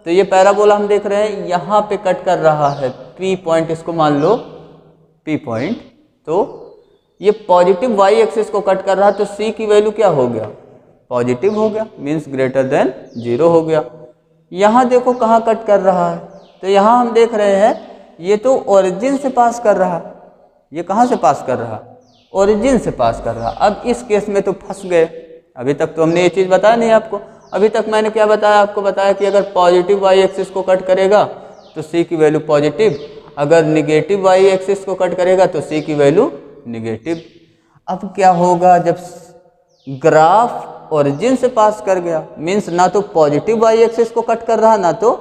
तो ये पैराबोला हम देख रहे हैं यहाँ पे कट कर रहा है, पी पॉइंट इसको मान लो पी पॉइंट, तो ये पॉजिटिव वाई एक्सिस को कट कर रहा, तो सी की वैल्यू क्या हो गया, पॉजिटिव हो गया, मीन्स ग्रेटर देन 0 हो गया। यहाँ देखो कहाँ कट कर रहा है, तो यहाँ हम देख रहे हैं ये तो ओरिजिन से पास कर रहा, ये कहाँ से पास कर रहा, ओरिजिन से पास कर रहा। अब इस केस में तो फंस गए, अभी तक तो हमने ये चीज़ बताया नहीं आपको। अभी तक मैंने क्या बताया आपको, बताया कि अगर पॉजिटिव वाई एक्सिस को कट करेगा तो सी की वैल्यू पॉजिटिव, अगर निगेटिव वाई एक्सिस को कट करेगा तो सी की वैल्यू निगेटिव। अब क्या होगा, जब ग्राफ ओरिजिन से पास कर गया, मीन्स ना तो पॉजिटिव वाई एक्सिस को कट कर रहा, ना तो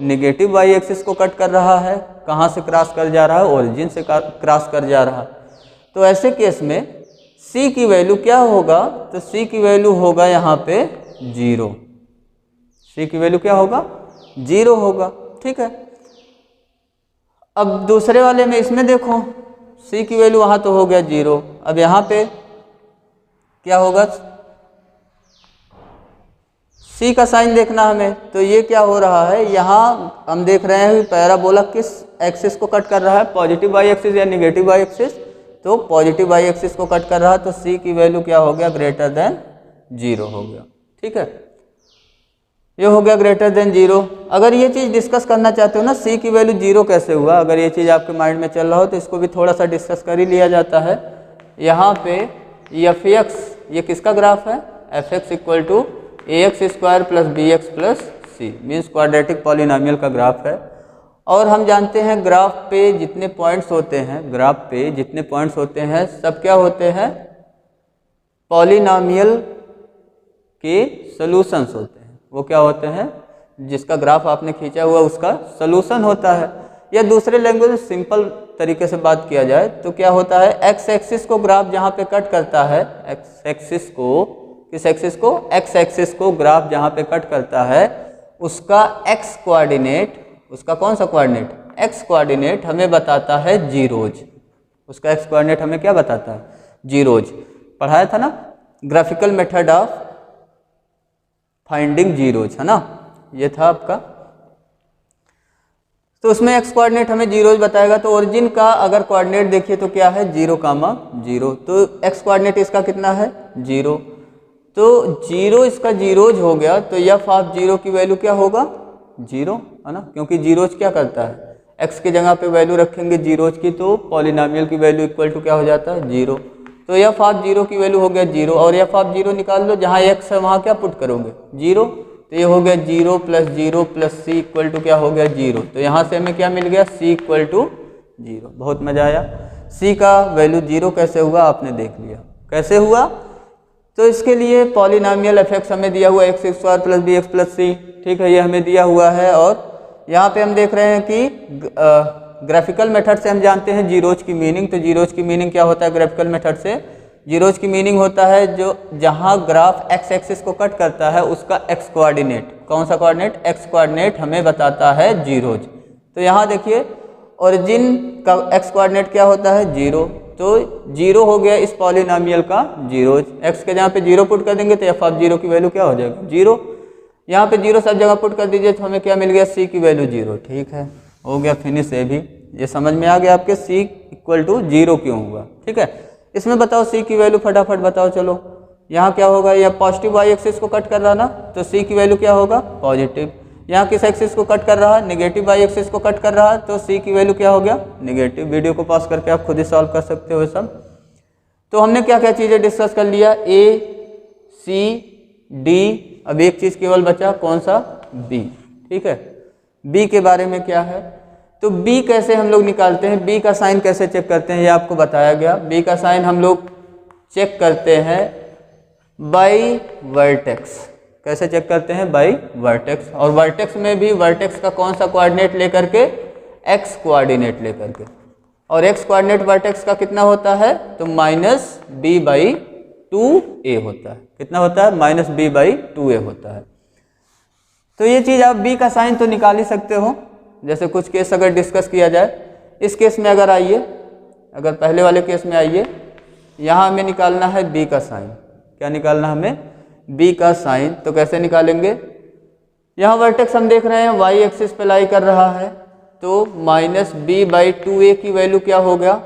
निगेटिव वाई एक्सिस को कट कर रहा है, कहाँ से क्रॉस कर जा रहा है, ओरिजिन से क्रॉस कर जा रहा। तो ऐसे केस में C की वैल्यू क्या होगा, तो C की वैल्यू होगा यहाँ पे 0, C की वैल्यू क्या होगा, 0 होगा, ठीक है। अब दूसरे वाले में इसमें देखो C की वैल्यू वहाँ तो हो गया 0, अब यहाँ पे क्या होगा, C का साइन देखना हमें, तो ये क्या हो रहा है, यहाँ हम देख रहे हैं पैराबोला किस एक्सिस को कट कर रहा है, पॉजिटिव वाई एक्सिस या निगेटिव वाई एक्सिस, तो पॉजिटिव वाई एक्सिस को कट कर रहा है, तो C की वैल्यू क्या हो गया, ग्रेटर देन 0 हो गया, ठीक है। ये हो गया ग्रेटर देन 0। अगर ये चीज़ डिस्कस करना चाहते हो ना, C की वैल्यू 0 कैसे हुआ, अगर ये चीज़ आपके माइंड में चल रहा हो तो इसको भी थोड़ा सा डिस्कस कर ही लिया जाता है। यहाँ पे fx ये किसका ग्राफ है, fx equal to ax² plus bx plus c, means quadratic polynomial का ग्राफ है। और हम जानते हैं ग्राफ पे जितने पॉइंट्स होते हैं, ग्राफ पे जितने पॉइंट्स होते हैं सब क्या होते हैं, पॉलिनोमियल के सॉल्यूशंस होते हैं। वो क्या होते हैं, जिसका ग्राफ आपने खींचा हुआ उसका सोल्यूशन होता है। या दूसरे लैंग्वेज में सिंपल तरीके से बात किया जाए तो क्या होता है, एक्स एक्सिस को ग्राफ जहाँ पे कट करता है, एक्स एक्सिस को, किस एक्सिस को, एक्स एक्सिस को ग्राफ जहाँ पे कट करता है उसका एक्स कोऑर्डिनेट, उसका कौन सा कोऑर्डिनेट, एक्स कोऑर्डिनेट हमें बताता है जीरोज। उसका एक्स कोऑर्डिनेट हमें क्या बताता है, जीरोज। पढ़ाया था ना, graphical method of finding zeros, है ना, ये था आपका। तो उसमें एक्स कोऑर्डिनेट हमें जीरोज बताएगा। तो ओरिजिन का अगर कोऑर्डिनेट देखिए तो क्या है, 0,0, तो एक्स कोऑर्डिनेट इसका कितना है, 0, तो 0 इसका जीरोज हो गया। तो एफ ऑफ 0 की वैल्यू क्या होगा, 0, है ना, क्योंकि जीरोज क्या करता है, एक्स की जगह पे वैल्यू रखेंगे जीरोज की तो पॉलिनोमियल की वैल्यू इक्वल टू क्या हो जाता है, 0। तो एफ ऑफ 0 की वैल्यू हो गया 0 और एफ ऑफ 0 निकाल लो, जहाँ एक्स है वहाँ क्या पुट करोगे, 0। तो ये हो गया 0 + 0 + c इक्वल टू क्या हो गया, 0। तो यहाँ से हमें क्या मिल गया, c इक्वल टू 0। बहुत मजा आया। c का वैल्यू 0 कैसे हुआ आपने देख लिया, कैसे हुआ। तो इसके लिए पॉलिनोमियल एफएक्स हमें दिया हुआ x² + bx + c, ठीक है, ये हमें दिया हुआ है। और यहाँ पे हम देख रहे हैं कि ग्राफिकल मेथड से हम जानते हैं जीरोज की मीनिंग। तो जीरोज की मीनिंग क्या होता है ग्राफिकल मेथड से, जीरोज की मीनिंग होता है जो जहाँ ग्राफ एक्स एक्सिस को कट करता है उसका एक्स कोऑर्डिनेट, कौन सा कोऑर्डिनेट, एक्स कोऑर्डिनेट हमें बताता है जीरोज। तो यहाँ देखिए ओरिजिन का एक्स कोऑर्डिनेट क्या होता है, 0, तो 0 हो गया इस पॉलिनोमियल का जीरोज। एक्स के जहाँ पे 0 पुट कर देंगे तो एफ ऑफ 0 की वैल्यू क्या हो जाएगी, 0। यहाँ पे 0 सब जगह पुट कर दीजिए तो हमें क्या मिल गया, c की वैल्यू 0। ठीक है, हो गया फिनिश। ये भी ये समझ में आ गया आपके c इक्वल टू 0 क्यों हुआ। ठीक है, इसमें बताओ c की वैल्यू फटाफट बताओ। चलो यहाँ क्या होगा, यह पॉजिटिव y एक्सिस को कट कर रहा ना, तो c की वैल्यू क्या होगा, पॉजिटिव। यहाँ किस एक्सिस को कट कर रहा है, नेगेटिव y एक्सिस को कट कर रहा है, तो c की वैल्यू क्या हो गया, नेगेटिव। वीडियो को पॉज करके आप खुद ही सॉल्व कर सकते हो सब। तो हमने क्या क्या चीज़ें डिस्कस कर लिया, a c d, अब एक चीज़ केवल बचा, कौन सा, b। ठीक है, b के बारे में क्या है, तो b कैसे हम लोग निकालते हैं, b का साइन कैसे चेक करते हैं ये आपको बताया गया। b का साइन हम लोग चेक करते हैं बाई वर्टेक्स। कैसे चेक करते हैं, बाई वर्टेक्स। और वर्टेक्स में भी वर्टेक्स का कौन सा कोऑर्डिनेट लेकर के, x कोऑर्डिनेट लेकर के। और x कोऑर्डिनेट वर्टेक्स का कितना होता है, तो -b/2a होता है। कितना होता है, -b/2a होता है। तो ये चीज़ आप b का साइन तो निकाल ही सकते हो। जैसे कुछ केस अगर डिस्कस किया जाए, इस केस में अगर आइए, अगर पहले वाले केस में आइए, यहाँ हमें निकालना है b का साइन। क्या निकालना हमें, b का साइन। तो कैसे निकालेंगे, यहाँ वर्टेक्स हम देख रहे हैं y एक्सिस पे लाई कर रहा है, तो -b/2a की वैल्यू क्या हो गया,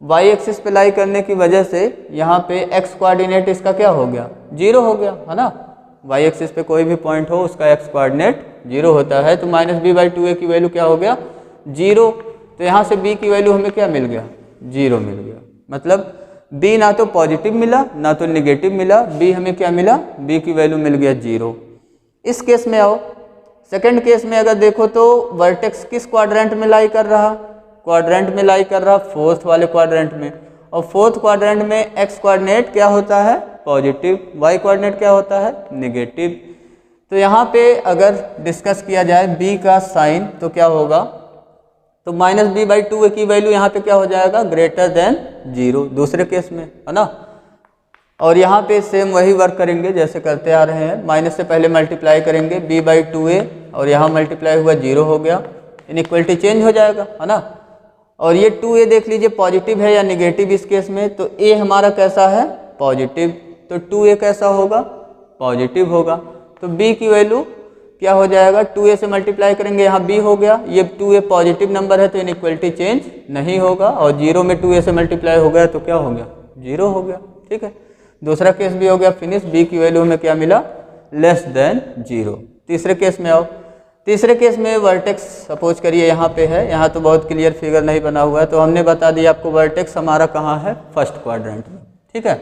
y एक्सिस पे लाई करने की वजह से यहाँ पे x कोऑर्डिनेट इसका क्या हो गया, 0 हो गया, है ना। y एक्सिस पे कोई भी पॉइंट हो उसका x कोऑर्डिनेट 0 होता है, तो -b/2a की वैल्यू क्या हो गया, 0। तो यहाँ से b की वैल्यू हमें क्या मिल गया, 0 मिल गया। मतलब b ना तो पॉजिटिव मिला ना तो नेगेटिव मिला, b हमें क्या मिला, b की वैल्यू मिल गया 0। इस केस में आओ, सेकंड केस में अगर देखो तो वर्टेक्स किस क्वाड्रेंट में लाई कर रहा, क्वाड्रेंट में लाई कर रहा, फोर्थ वाले क्वाड्रेंट में। और फोर्थ क्वाड्रेंट में x कोऑर्डिनेट क्या होता है, पॉजिटिव, y कोऑर्डिनेट क्या होता है, नेगेटिव। तो यहाँ पे अगर डिस्कस किया जाए b का साइन तो क्या होगा, तो -b/2a की वैल्यू यहाँ पे क्या हो जाएगा, >0 दूसरे केस में, है ना। और यहाँ पे सेम वही वर्क करेंगे जैसे करते आ रहे हैं, माइनस से पहले मल्टीप्लाई करेंगे b/2a और यहाँ मल्टीप्लाई हुआ 0 हो गया, इनइक्वलिटी चेंज हो जाएगा, है ना। और ये 2a देख लीजिए पॉजिटिव है या नेगेटिव इस केस में, तो a हमारा कैसा है, पॉजिटिव, तो 2a कैसा होगा, पॉजिटिव होगा। तो b की वैल्यू क्या हो जाएगा, 2a से मल्टीप्लाई करेंगे, यहाँ b हो गया, ये 2a पॉजिटिव नंबर है तो इनइक्वलिटी चेंज नहीं होगा। और 0 में 2a से मल्टीप्लाई हो गया तो क्या हो गया, 0 हो गया। ठीक है, दूसरा केस भी हो गया फिनिश, b की वैल्यू में क्या मिला, <0। तीसरे केस में आओ, तीसरे केस में वर्टेक्स सपोज करिए यहाँ पे है, यहाँ तो बहुत क्लियर फिगर नहीं बना हुआ है, तो हमने बता दिया आपको वर्टेक्स हमारा कहाँ है, फर्स्ट क्वाड्रेंट में। ठीक है,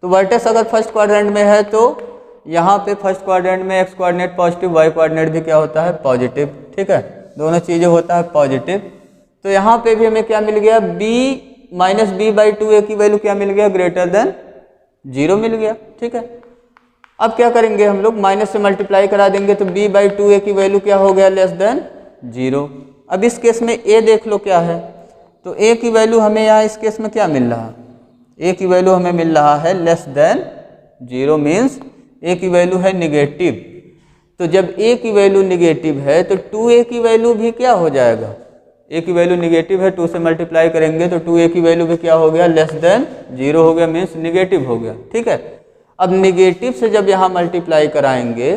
तो वर्टेक्स अगर फर्स्ट क्वाड्रेंट में है तो यहाँ पे फर्स्ट क्वाड्रेंट में x coordinate positive, y coordinate भी क्या होता है, पॉजिटिव। ठीक है, दोनों चीज़ें होता है पॉजिटिव। तो यहाँ पे भी हमें क्या मिल गया, b/b/2a की वैल्यू क्या मिल गया, >0 मिल गया। ठीक है, अब क्या करेंगे हम लोग, माइनस से मल्टीप्लाई करा देंगे तो b/2a की वैल्यू क्या हो गया, लेस देन 0। अब इस केस में a देख लो क्या है, तो a की वैल्यू हमें यहाँ इस केस में क्या मिल रहा है, a की वैल्यू हमें मिल रहा है लेस देन 0, मीन्स a की वैल्यू है निगेटिव। तो जब a की वैल्यू निगेटिव है तो 2a की वैल्यू भी क्या हो जाएगा, a की वैल्यू निगेटिव है, 2 से मल्टीप्लाई करेंगे तो 2a की वैल्यू भी क्या हो गया, लेस देन 0 हो गया, मीन्स निगेटिव हो गया। ठीक है, अब निगेटिव से जब यहाँ मल्टीप्लाई कराएंगे,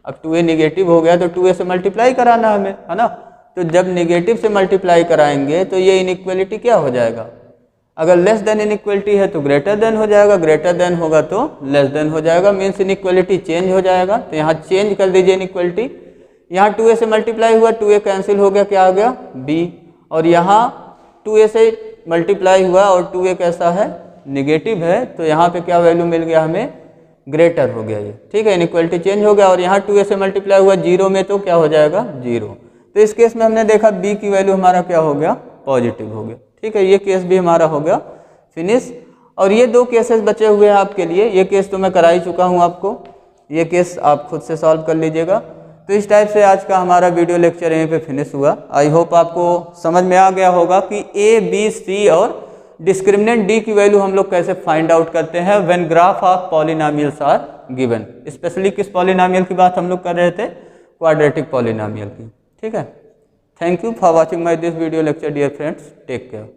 अब 2a निगेटिव हो गया तो 2a से मल्टीप्लाई कराना हमें, है ना। तो जब निगेटिव से मल्टीप्लाई कराएंगे तो ये इनइक्वलिटी क्या हो जाएगा, अगर लेस देन इनइक्वलिटी है तो ग्रेटर देन हो जाएगा, ग्रेटर देन होगा तो लेस देन हो जाएगा, मीन्स इनइक्वलिटी चेंज हो जाएगा। तो यहाँ चेंज कर दीजिए इनइक्वलिटी, यहाँ 2a से मल्टीप्लाई हुआ, 2a कैंसिल हो गया, क्या आ गया b, और यहाँ 2a से मल्टीप्लाई हुआ और 2a कैसा है, निगेटिव है, तो यहाँ पे क्या वैल्यू मिल गया हमें, ग्रेटर हो गया ये। ठीक है, इनइक्वलिटी चेंज हो गया, और यहाँ 2a से मल्टीप्लाई हुआ 0 में तो क्या हो जाएगा, 0। तो इस केस में हमने देखा b की वैल्यू हमारा क्या हो गया, पॉजिटिव हो गया। ठीक है, ये केस भी हमारा हो गया फिनिश। और ये 2 केसेस बचे हुए हैं आपके लिए, ये केस तो मैं करा ही चुका हूँ आपको, ये केस आप खुद से सॉल्व कर लीजिएगा। तो इस टाइप से आज का हमारा वीडियो लेक्चर यहीं पे फिनिश हुआ। आई होप आपको समझ में आ गया होगा कि a, b, c और डिस्क्रिमिनेंट d की वैल्यू हम लोग कैसे फाइंड आउट करते हैं when graph of polynomials are given. Specially किस पॉलिनोमियल की बात हम लोग कर रहे थे, क्वाड्रेटिक पॉलिनोमियल की। ठीक है, thank you for watching my this video lecture dear friends, take care.